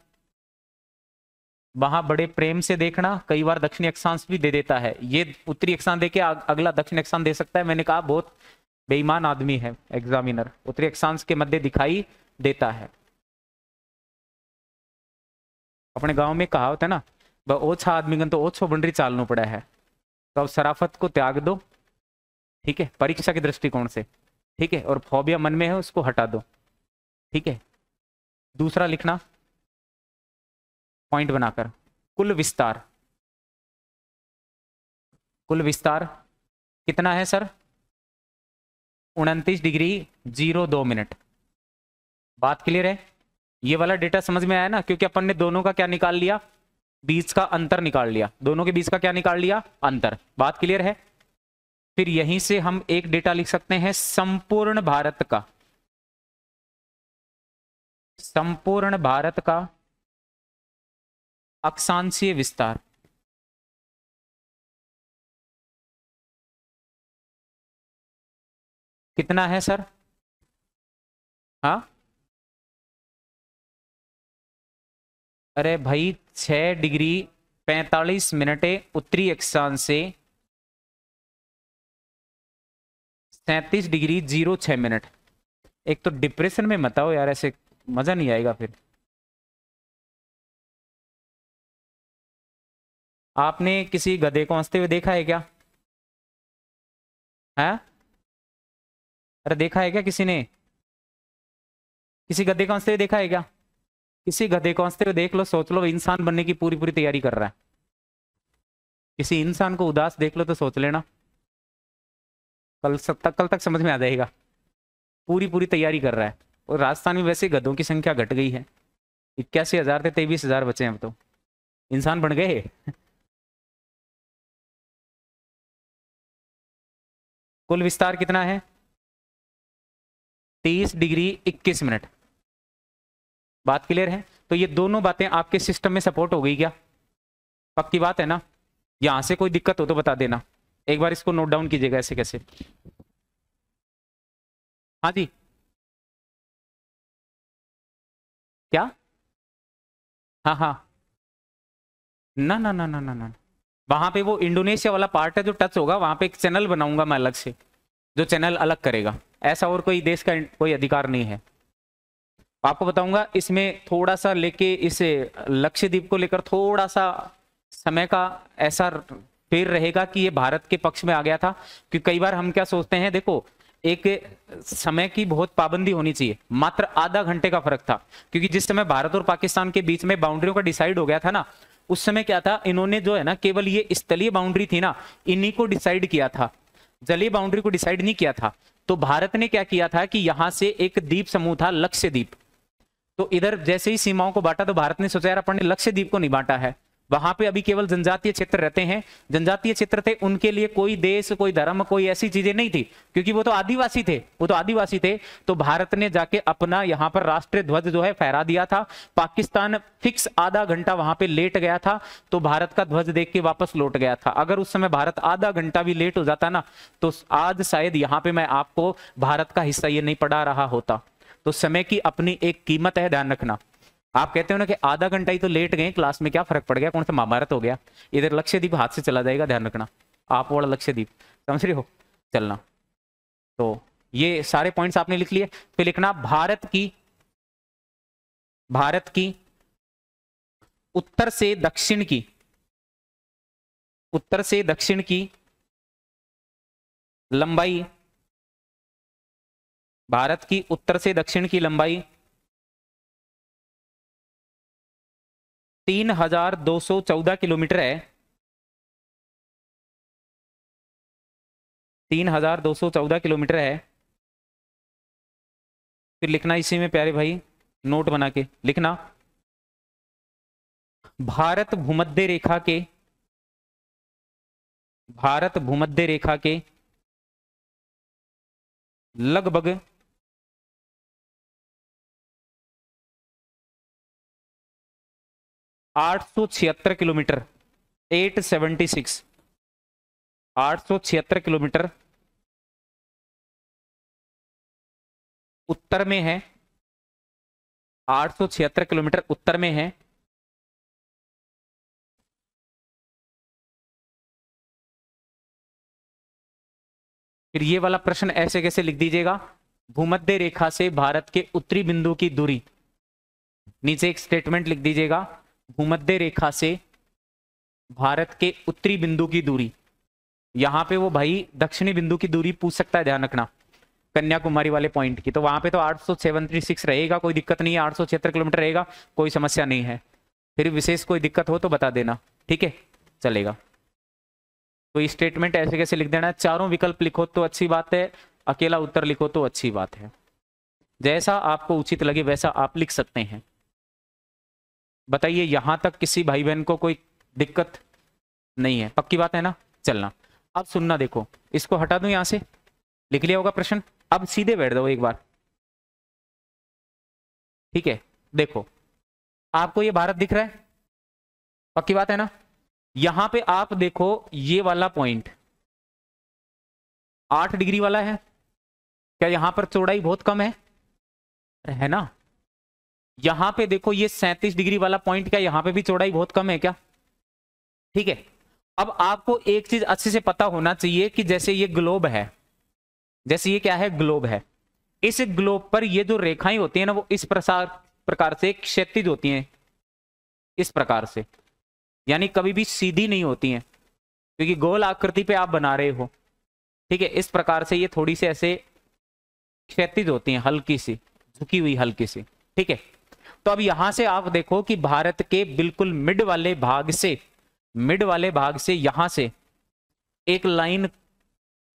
वहां बड़े प्रेम से देखना, कई बार दक्षिणी अक्षांश भी दे देता है। ये उत्तरी अक्षांश देके अगला दक्षिण अक्षांश दे सकता है। मैंने कहा बहुत बेईमान आदमी है एग्जामिनर। उत्तरी अक्षांश के मध्य दिखाई देता है। अपने गांव में कहावत है ना, ओछा आदमी तो ओछो बंडरी चालना पड़ा है। तो अब शराफत को त्याग दो, ठीक है, परीक्षा के दृष्टिकोण से, ठीक है, और फोबिया मन में है उसको हटा दो, ठीक है। दूसरा लिखना पॉइंट बनाकर, कुल विस्तार कितना है सर? 29 degree 02 minute. बात क्लियर है? ये वाला डेटा समझ में आया ना? क्योंकि अपन ने दोनों का क्या निकाल लिया? बीच का अंतर निकाल लिया। दोनों के बीच का क्या निकाल लिया? अंतर। बात क्लियर है? फिर यहीं से हम एक डेटा लिख सकते हैं संपूर्ण भारत का अक्षांशीय विस्तार। कितना है सर? हाँ, अरे भाई 6 डिग्री 45 मिनट उत्तरी अक्षांश से 37 डिग्री 06 मिनट। एक तो डिप्रेशन में मत आओ यार, ऐसे मजा नहीं आएगा फिर। आपने किसी गधे को हंसते हुए देखा है क्या? है? अरे देखा है क्या किसी ने? किसी गधे को हंसते हुए देखा है क्या? किसी गधे को हंसते हुए देख लो, सोच लो इंसान बनने की पूरी पूरी तैयारी कर रहा है। किसी इंसान को उदास देख लो तो सोच लेना कल तक समझ में आ जाएगा। पूरी पूरी तैयारी कर रहा है। और राजस्थान में वैसे गधों की संख्या घट गई है। 81,000 थे, 23,000 बचे हैं अब तो। इंसान बन गए। कुल विस्तार कितना है? 30 डिग्री 21 मिनट। बात क्लियर है? तो ये दोनों बातें आपके सिस्टम में सपोर्ट हो गई क्या? पक्की बात है ना? यहां से कोई दिक्कत हो तो बता देना। एक बार इसको नोट डाउन कीजिएगा ऐसे कैसे। हाँ जी, क्या? हाँ हाँ, ना ना ना ना ना ना, वहां पे वो इंडोनेशिया वाला पार्ट है जो टच होगा, वहां पे एक चैनल बनाऊंगा मैं अलग से, जो चैनल अलग करेगा। ऐसा और कोई देश का कोई अधिकार नहीं है। आपको बताऊंगा इसमें थोड़ा सा लेके इसे लक्षद्वीप को लेकर थोड़ा सा समय का ऐसा फेर रहेगा कि ये भारत के पक्ष में आ गया था। क्योंकि कई बार हम क्या सोचते हैं, देखो एक समय की बहुत पाबंदी होनी चाहिए, मात्र आधा घंटे का फर्क था। क्योंकि जिस समय भारत और पाकिस्तान के बीच में बाउंड्रियों का डिसाइड हो गया था ना, उस समय क्या था, इन्होंने जो है ना केवल ये स्थलीय बाउंड्री थी ना, इन्हीं को डिसाइड किया था, जलीय बाउंड्री को डिसाइड नहीं किया था। तो भारत ने क्या किया था कि यहां से एक द्वीप समूह था लक्षद्वीप, तो इधर जैसे ही सीमाओं को बांटा तो भारत ने सोचा यार अपन ने लक्षद्वीप को नहीं बांटा है, वहां पे अभी केवल जनजातीय क्षेत्र रहते हैं। जनजातीय क्षेत्र थे, उनके लिए कोई देश, कोई धर्म, कोई ऐसी चीजें नहीं थी, क्योंकि वो तो आदिवासी थे। तो भारत ने जाके अपना यहां पर राष्ट्रीय ध्वज जो है फहरा दिया था। पाकिस्तान फिक्स आधा घंटा वहां पे लेट गया था, तो भारत का ध्वज देख के वापस लौट गया था। अगर उस समय भारत आधा घंटा भी लेट हो जाता ना, तो आज शायद यहां पे मैं आपको भारत का हिस्सा ये नहीं पढ़ा रहा होता। तो समय की अपनी एक कीमत है, ध्यान रखना। आप कहते हो ना कि आधा घंटा ही तो लेट गए क्लास में, क्या फर्क पड़ गया, कौन सा महाभारत हो गया। इधर लक्षद्वीप हाथ से चला जाएगा, ध्यान रखना। आप वाला लक्षद्वीप, समझ रहे हो? चलना तो ये सारे पॉइंट्स आपने लिख लिए। फिर लिखना भारत की उत्तर से दक्षिण की लंबाई, भारत की उत्तर से दक्षिण की लंबाई 3214 किलोमीटर है। 3214 किलोमीटर है। फिर लिखना इसी में प्यारे भाई, नोट बना के लिखना, भारत भूमध्य रेखा के लगभग 876 किलोमीटर, 876 किलोमीटर उत्तर में है। 876 किलोमीटर उत्तर में है। फिर ये वाला प्रश्न ऐसे कैसे लिख दीजिएगा, भूमध्य रेखा से भारत के उत्तरी बिंदु की दूरी, नीचे एक स्टेटमेंट लिख दीजिएगा, भूमध्य रेखा से भारत के उत्तरी बिंदु की दूरी। यहां पे वो भाई दक्षिणी बिंदु की दूरी पूछ सकता है, ध्यान रखना, कन्याकुमारी वाले पॉइंट की। तो वहां पे तो 876 रहेगा, कोई दिक्कत नहीं है, 876 किलोमीटर रहेगा, कोई समस्या नहीं है। फिर विशेष कोई दिक्कत हो तो बता देना, ठीक है, चलेगा। तो ये स्टेटमेंट ऐसे कैसे लिख देना है, चारों विकल्प लिखो तो अच्छी बात है, अकेला उत्तर लिखो तो अच्छी बात है, जैसा आपको उचित लगे वैसा आप लिख सकते हैं। बताइए यहां तक किसी भाई बहन को कोई दिक्कत नहीं है, पक्की बात है ना। चलना, अब सुनना, देखो इसको हटा दूं यहां से, लिख लिया होगा प्रश्न, अब सीधे बैठ दो एक बार, ठीक है। देखो आपको ये भारत दिख रहा है, पक्की बात है ना। यहां पे आप देखो ये वाला पॉइंट 8 डिग्री वाला है, क्या यहां पर चौड़ाई बहुत कम है ना। यहां पे देखो ये 37 डिग्री वाला पॉइंट, क्या यहां पे भी चौड़ाई बहुत कम है क्या, ठीक है। अब आपको एक चीज अच्छे से पता होना चाहिए कि जैसे ये ग्लोब है, जैसे ये क्या है, ग्लोब है, इस ग्लोब पर ये जो रेखाएं होती है ना वो इस प्रकार से क्षैतिज होती हैं, इस प्रकार से, यानी कभी भी सीधी नहीं होती हैं, क्योंकि गोल आकृति पे आप बना रहे हो, ठीक है। इस प्रकार से ये थोड़ी सी ऐसे क्षैतिज होती हैं, हल्की सी झुकी हुई, हल्की सी, ठीक है। तो अब यहां से आप देखो कि भारत के बिल्कुल मिड वाले भाग से यहां से एक लाइन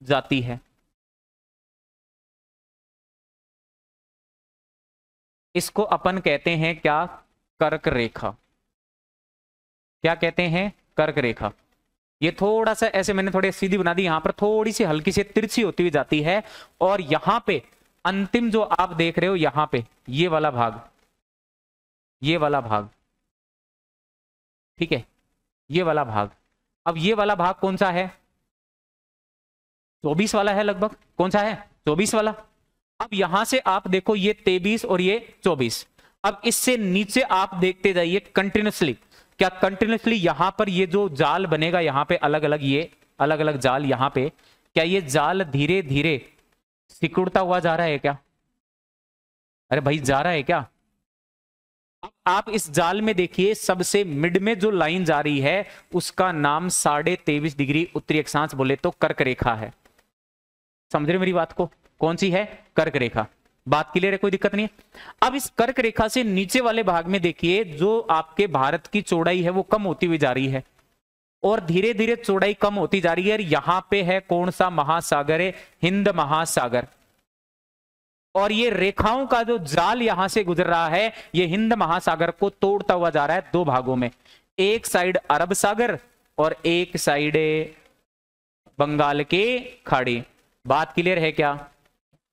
जाती है, इसको अपन कहते हैं क्या, कर्क रेखा। क्या कहते हैं, कर्क रेखा। ये थोड़ा सा ऐसे मैंने थोड़ी सीधी बना दी, यहां पर थोड़ी सी हल्की सी तिरछी होती हुई जाती है, और यहां पे अंतिम जो आप देख रहे हो यहां पे ये वाला भाग, ठीक है, ये वाला भाग। अब ये वाला भाग कौन सा है, 24 वाला है लगभग, कौन सा है, 24 वाला। अब यहां से आप देखो ये 23 और ये 24, अब इससे नीचे आप देखते जाइए कंटिन्यूसली, क्या कंटिन्यूसली यहां पर ये जो जाल बनेगा, यहां पे अलग अलग, ये अलग अलग जाल, यहां पे क्या ये जाल धीरे धीरे सिकुड़ता हुआ जा रहा है क्या, अरे भाई जा रहा है क्या। अब आप इस जाल में देखिए सबसे मिड में जो लाइन जा रही है उसका नाम 23.5 डिग्री उत्तरी अक्षांश बोले तो कर्क रेखा है। समझ रहे मेरी बात को, कौन सी है, कर्क रेखा। बात क्लियर है, कोई दिक्कत नहीं है। अब इस कर्क रेखा से नीचे वाले भाग में देखिए जो आपके भारत की चौड़ाई है वो कम होती हुई जा रही है, और धीरे धीरे चौड़ाई कम होती जा रही है। यहां पे है कौन सा महासागर है, हिंद महासागर, और ये रेखाओं का जो जाल यहां से गुजर रहा है ये हिंद महासागर को तोड़ता हुआ जा रहा है दो भागों में, एक साइड अरब सागर और एक साइड बंगाल के खाड़ी। बात क्लियर है क्या।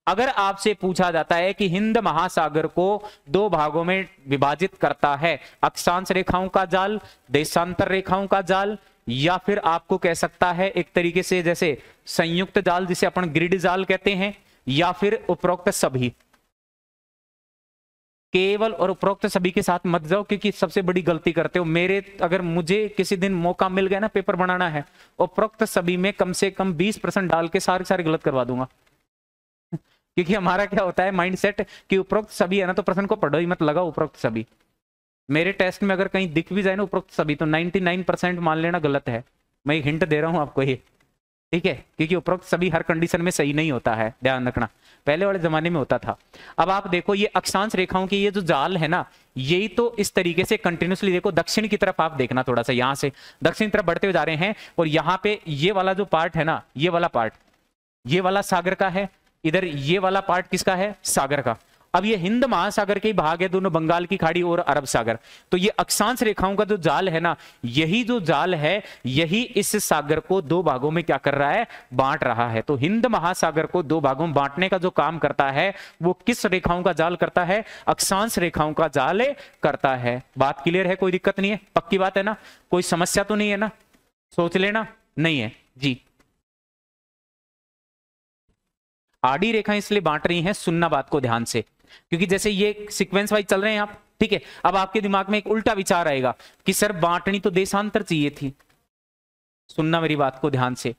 अगर आपसे पूछा जाता है कि हिंद महासागर को दो भागों में विभाजित करता है अक्षांश रेखाओं का जाल, देशांतर रेखाओं का जाल, या फिर आपको कह सकता है एक तरीके से जैसे संयुक्त जाल जिसे अपन ग्रिड जाल कहते हैं, या फिर उपरोक्त सभी, केवल और उपरोक्त सभी के साथ मत जाओ क्योंकि सबसे बड़ी गलती करते हो। अगर मुझे किसी दिन मौका मिल गया ना पेपर बनाना है, उपरोक्त सभी में कम से कम 20% डाल के सारे गलत करवा दूंगा। क्योंकि हमारा क्या होता है माइंडसेट कि उपरोक्त सभी है ना, तो प्रश्न को पढ़ो ही मत, लगाओ उपरोक्त सभी। मेरे टेस्ट में अगर कहीं दिख भी जाए ना उपरोक्त सभी, तो 99% मान लेना गलत है। मैं एक हिंट दे रहा हूं आपको ये, ठीक है, क्योंकि उपरोक्त सभी हर कंडीशन में सही नहीं होता है, ध्यान रखना। पहले वाले जमाने में होता था। अब आप देखो ये अक्षांश रेखाओं की ये जो जाल है ना, यही तो इस तरीके से कंटिन्यूसली देखो, दक्षिण की तरफ आप देखना, थोड़ा सा यहां से दक्षिण तरफ बढ़ते हुए जा रहे हैं, और यहाँ पे ये वाला जो पार्ट है ना, ये वाला पार्ट, ये वाला सागर का है, इधर ये वाला पार्ट किसका है, सागर का। अब ये हिंद महासागर के भाग है दोनों, बंगाल की खाड़ी और अरब सागर। तो ये अक्षांश रेखाओं का जो जाल है ना, यही जो जाल है, यही इस सागर को दो भागों में क्या कर रहा है, बांट रहा है। तो हिंद महासागर को दो भागों में बांटने का जो काम करता है, वो किस रेखाओं का जाल करता है, अक्षांश रेखाओं का जाल करता है। बात क्लियर है, कोई दिक्कत नहीं है, पक्की बात है ना, कोई समस्या तो नहीं है ना, सोच लेना, नहीं है जी। आड़ी रेखाएं इसलिए बांट रही हैं, सुनना बात को ध्यान से, क्योंकि जैसे ये सीक्वेंस वाइज चल रहे हैं आप, ठीक है। अब आपके दिमाग में एक उल्टा विचार आएगा कि सर बांटनी तो देशांतर चाहिए थी। सुनना मेरी बात को ध्यान से।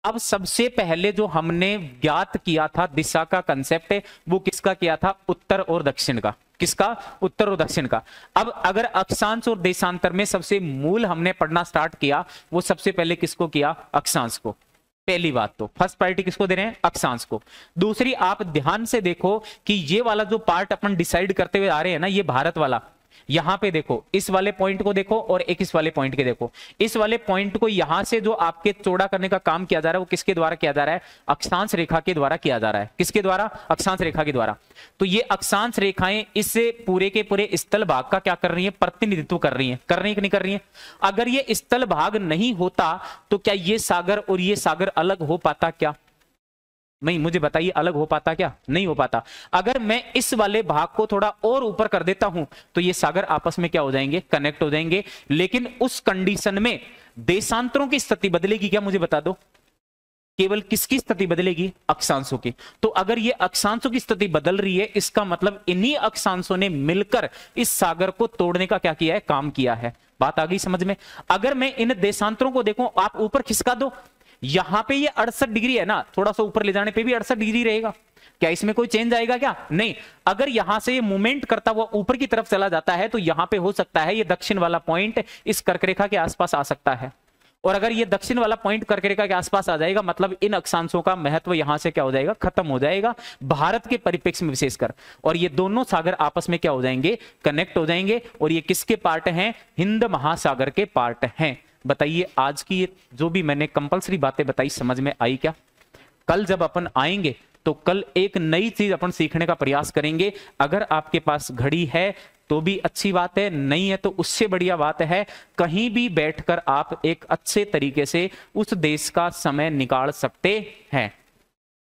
अब सबसे पहले जो हमने ज्ञात किया था दिशा का कंसेप्ट है, वो किसका किया था, उत्तर और दक्षिण का। किसका, उत्तर और दक्षिण का। अब अगर अक्षांश और देशांतर में सबसे मूल हमने पढ़ना स्टार्ट किया, वो सबसे पहले किसको किया, अक्षांश को। पहली बात तो फर्स्ट प्रायोरिटी किसको दे रहे हैं, अक्षांश को। दूसरी, आप ध्यान से देखो कि ये वाला जो पार्ट अपन डिसाइड करते हुए आ रहे हैं ना, ये भारत वाला, यहां पे देखो, इस वाले पॉइंट को देखो और एक इस वाले पॉइंट के देखो। इस वाले पॉइंट को यहां से जो आपके चौड़ा करने का काम किया जा रहा है, वो किसके द्वारा किया जा रहा है, अक्षांश रेखा के द्वारा किया जा रहा है। किसके द्वारा, अक्षांश रेखा के द्वारा। तो ये अक्षांश रेखाएं इस पूरे के पूरे स्थल भाग का क्या कर रही है, प्रतिनिधित्व कर रही है। कर रही है कि नहीं कर रही है। अगर ये स्थल भाग नहीं होता तो क्या ये सागर और ये सागर अलग हो पाता क्या, नहीं, मुझे बताइए, अलग हो पाता क्या, नहीं हो पाता। अगर मैं इस वाले भाग को थोड़ा और ऊपर कर देता हूं तो ये सागर आपस में क्या हो जाएंगे, कनेक्ट हो जाएंगे। लेकिन उस कंडीशन में देशांतरों की स्थिति बदलेगी क्या, मुझे बता दो। केवल किसकी स्थिति बदलेगी, अक्षांशों की। तो अगर ये अक्षांशों की स्थिति बदल रही है, इसका मतलब इन्हीं अक्षांशों ने मिलकर इस सागर को तोड़ने का क्या किया है, काम किया है। बात आ गई समझ में। अगर मैं इन देशांतरों को देखूं, आप ऊपर खिसका दो, यहां पे ये 68 डिग्री है ना, थोड़ा सा ऊपर ले जाने पे भी 68 डिग्री रहेगा। क्या इसमें कोई चेंज आएगा क्या, नहीं। अगर यहां से ये मूवमेंट करता हुआ ऊपर की तरफ चला जाता है, तो यहां पे हो सकता है ये दक्षिण वाला पॉइंट इस कर्क रेखा के आसपास आ सकता है। और अगर ये दक्षिण वाला पॉइंट कर्क रेखा के आसपास आ जाएगा, मतलब इन अक्षांशों का महत्व यहां से क्या हो जाएगा, खत्म हो जाएगा, भारत के परिप्रेक्ष्य में विशेषकर। और ये दोनों सागर आपस में क्या हो जाएंगे, कनेक्ट हो जाएंगे। और ये किसके पार्ट हैं, हिंद महासागर के पार्ट हैं। बताइए, आज की ये जो भी मैंने कंपलसरी बातें बताई, समझ में आई क्या। कल जब अपन आएंगे तो कल एक नई चीज अपन सीखने का प्रयास करेंगे। अगर आपके पास घड़ी है तो भी अच्छी बात है, नहीं है तो उससे बढ़िया बात है, कहीं भी बैठकर आप एक अच्छे तरीके से उस देश का समय निकाल सकते हैं।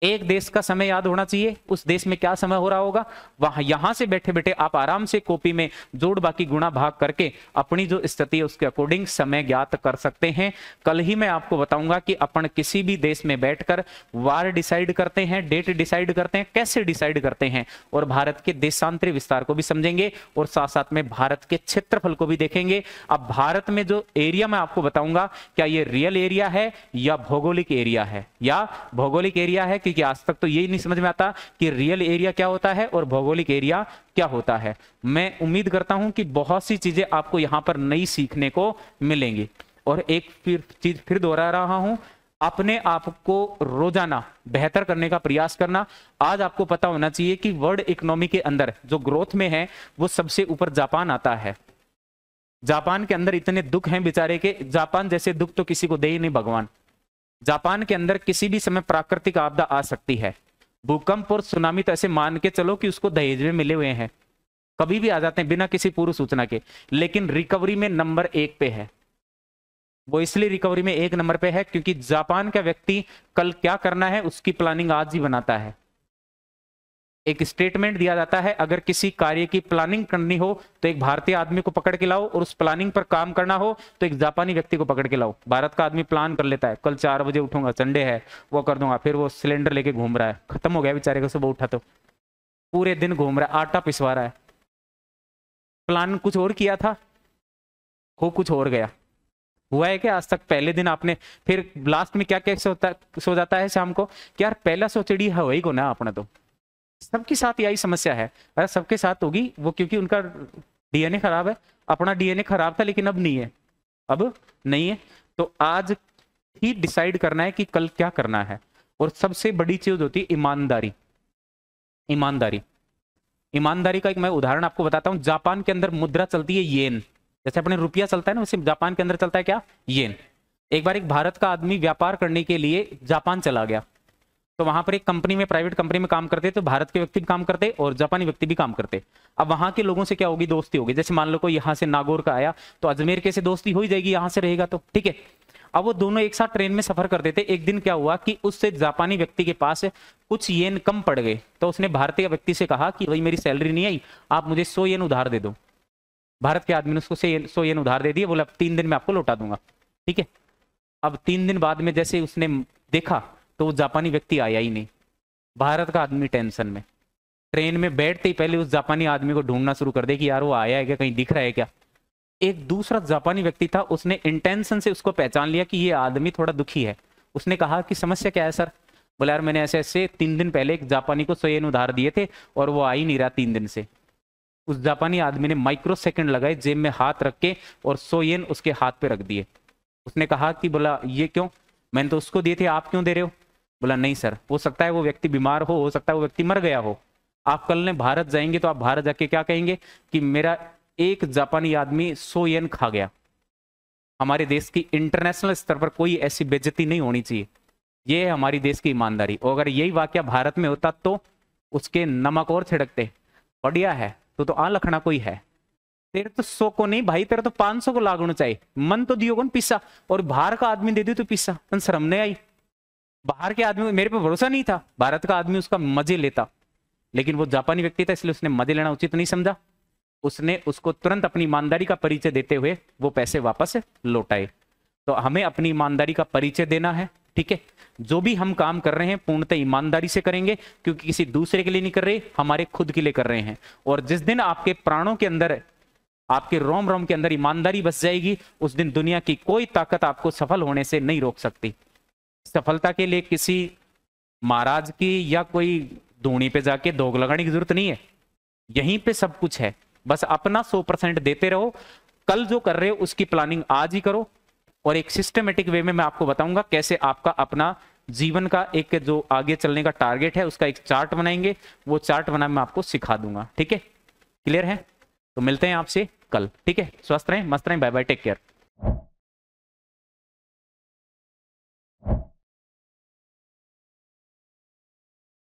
एक देश का समय याद होना चाहिए, उस देश में क्या समय हो रहा होगा, वहां यहां से बैठे बैठे आप आराम से कॉपी में जोड़ बाकी गुणा भाग करके अपनी जो स्थिति है उसके अकॉर्डिंग समय ज्ञात कर सकते हैं। कल ही मैं आपको बताऊंगा कि अपन किसी भी देश में बैठकर वार डिसाइड करते हैं, डेट डिसाइड करते हैं, कैसे डिसाइड करते हैं, और भारत के देशांतरी विस्तार को भी समझेंगे और साथ साथ में भारत के क्षेत्रफल को भी देखेंगे। अब भारत में जो एरिया मैं आपको बताऊंगा, क्या ये रियल एरिया है या भौगोलिक एरिया है, या भौगोलिक एरिया है, क्योंकि आज तक तो यही नहीं समझ में आता कि रियल एरिया क्या होता है और भौगोलिक एरिया क्या होता है। मैं उम्मीद करता हूं कि बहुत सी चीजें आपको यहां पर नई सीखने को मिलेंगी। और एक चीज फिर दोहरा रहा हूं, अपने आप को रोजाना बेहतर करने का प्रयास करना। आज आपको पता होना चाहिए कि वर्ल्ड इकोनॉमी के अंदर जो ग्रोथ में है, वो सबसे ऊपर जापान आता है। जापान के अंदर इतने दुख हैं बेचारे के, जापान जैसे दुख तो किसी को दे ही नहीं भगवान। जापान के अंदर किसी भी समय प्राकृतिक आपदा आ सकती है, भूकंप और सुनामी तो ऐसे मान के चलो कि उसको दहेज में मिले हुए हैं, कभी भी आ जाते हैं बिना किसी पूर्व सूचना के। लेकिन रिकवरी में नंबर 1 पे है। वो इसलिए रिकवरी में 1 नंबर पे है क्योंकि जापान का व्यक्ति कल क्या करना है उसकी प्लानिंग आज ही बनाता है। एक स्टेटमेंट दिया जाता है, अगर किसी कार्य की प्लानिंग करनी हो तो एक भारतीय आदमी को पकड़ के लाओ, और उस प्लानिंग पर काम करना हो तो एक जापानी व्यक्ति को पकड़ के लाओ। भारत का आदमी प्लान कर लेता है, कल 4 बजे उठूंगा, संडे है, वो कर दूंगा, फिर वो सिलेंडर लेके घूम रहा है, खत्म हो गया बेचारे को, सुबह उठा तो पूरे दिन घूम रहा है, आटा पिसवा रहा है। प्लान कुछ और किया था, हो कुछ और गया। हुआ है क्या आज तक? पहले दिन आपने, फिर लास्ट में क्या क्या सो जाता है शाम को कि यार पहला सो चिड़ी है वही को ना अपना तो सबके साथ यही समस्या है। अरे सबके साथ होगी वो, क्योंकि उनका डीएनए खराब है। अपना डीएनए खराब था लेकिन अब नहीं है, अब नहीं है। तो आज ही डिसाइड करना है कि कल क्या करना है। और सबसे बड़ी चीज होती है ईमानदारी। ईमानदारी, ईमानदारी का एक मैं उदाहरण आपको बताता हूं। जापान के अंदर मुद्रा चलती है येन, जैसे अपने रुपया चलता है ना, वैसे जापान के अंदर चलता है क्या, येन। एक बार एक भारत का आदमी व्यापार करने के लिए जापान चला गया, तो वहां पर एक कंपनी में, प्राइवेट कंपनी में काम करते, तो भारत के व्यक्ति भी काम करते और जापानी व्यक्ति भी काम करते। अब वहां के लोगों से क्या होगी, दोस्ती होगी। जैसे मान लो कोई यहाँ से नागौर का आया तो अजमेर के से दोस्ती हो ही जाएगी, यहाँ से रहेगा तो ठीक है। अब वो दोनों एक साथ ट्रेन में सफर करते थे। एक दिन क्या हुआ कि उससे जापानी व्यक्ति के पास कुछ येन कम पड़ गए, तो उसने भारतीय व्यक्ति से कहा कि भाई मेरी सैलरी नहीं आई, आप मुझे 100 येन उधार दे दो। भारत के आदमी ने उसको 100 येन उधार दे दिए, बोला 3 दिन में आपको लौटा दूंगा, ठीक है। अब 3 दिन बाद में जैसे उसने देखा तो वो जापानी व्यक्ति आया ही नहीं। भारत का आदमी टेंशन में, ट्रेन में बैठते ही पहले उस जापानी आदमी को ढूंढना शुरू कर दे कि यार वो आया है क्या, कहीं दिख रहा है क्या। एक दूसरा जापानी व्यक्ति था, उसने इंटेंशन से उसको पहचान लिया कि ये आदमी थोड़ा दुखी है। उसने कहा कि समस्या क्या है सर। बोला यार मैंने ऐसे ऐसे 3 दिन पहले एक जापानी को 100 येन उधार दिए थे और वो आ ही नहीं रहा 3 दिन से। उस जापानी आदमी ने माइक्रो सेकंड लगाए, जेब में हाथ रख के और 100 येन उसके हाथ पे रख दिए। उसने कहा कि बोला ये क्यों, मैंने तो उसको दिए थे, आप क्यों दे रहे हो। बोला नहीं सर, हो सकता है वो व्यक्ति बीमार हो सकता है वो व्यक्ति मर गया हो। आप कल ने भारत जाएंगे तो आप भारत जाके क्या कहेंगे कि मेरा एक जापानी आदमी 100 येन खा गया। हमारे देश की इंटरनेशनल स्तर पर कोई ऐसी बेइज्जती नहीं होनी चाहिए। ये है हमारी देश की ईमानदारी। और अगर यही वाकया भारत में होता तो उसके नमक और छिड़कते, बढ़िया है तो आ लखना कोई है, तेरे तो 100 को नहीं भाई, तेरे तो 500 को लागू चाहिए, मन तो दियो कौन पिस्सा, और बाहर का आदमी दे दियो तो पिस्सा, शर्म नहीं आई। बाहर के आदमी मेरे पे भरोसा नहीं था, भारत का आदमी उसका मजे लेता, लेकिन वो जापानी व्यक्ति था इसलिए उसने मजे लेना उचित नहीं समझा। उसने उसको तुरंत अपनी ईमानदारी का परिचय देते हुए वो पैसे वापस लौटाए। तो हमें अपनी ईमानदारी का परिचय देना है, ठीक है। जो भी हम काम कर रहे हैं पूर्णतः ईमानदारी से करेंगे, क्योंकि किसी दूसरे के लिए नहीं कर रहे, हमारे खुद के लिए कर रहे हैं। और जिस दिन आपके प्राणों के अंदर, आपके रोम रोम के अंदर ईमानदारी बस जाएगी, उस दिन दुनिया की कोई ताकत आपको सफल होने से नहीं रोक सकती। सफलता के लिए किसी महाराज की या कोई धूनी पे जाके दोग लगाने की जरूरत नहीं है, यहीं पे सब कुछ है। बस अपना 100% देते रहो। कल जो कर रहे हो उसकी प्लानिंग आज ही करो, और एक सिस्टमेटिक वे में मैं आपको बताऊंगा कैसे आपका अपना जीवन का एक जो आगे चलने का टारगेट है उसका एक चार्ट बनाएंगे। वो चार्ट बनाना मैं आपको सिखा दूंगा, ठीक है। क्लियर है? तो मिलते हैं आपसे कल, ठीक है। स्वस्थ रहें, मस्त रहें, बाय बाय, टेक केयर।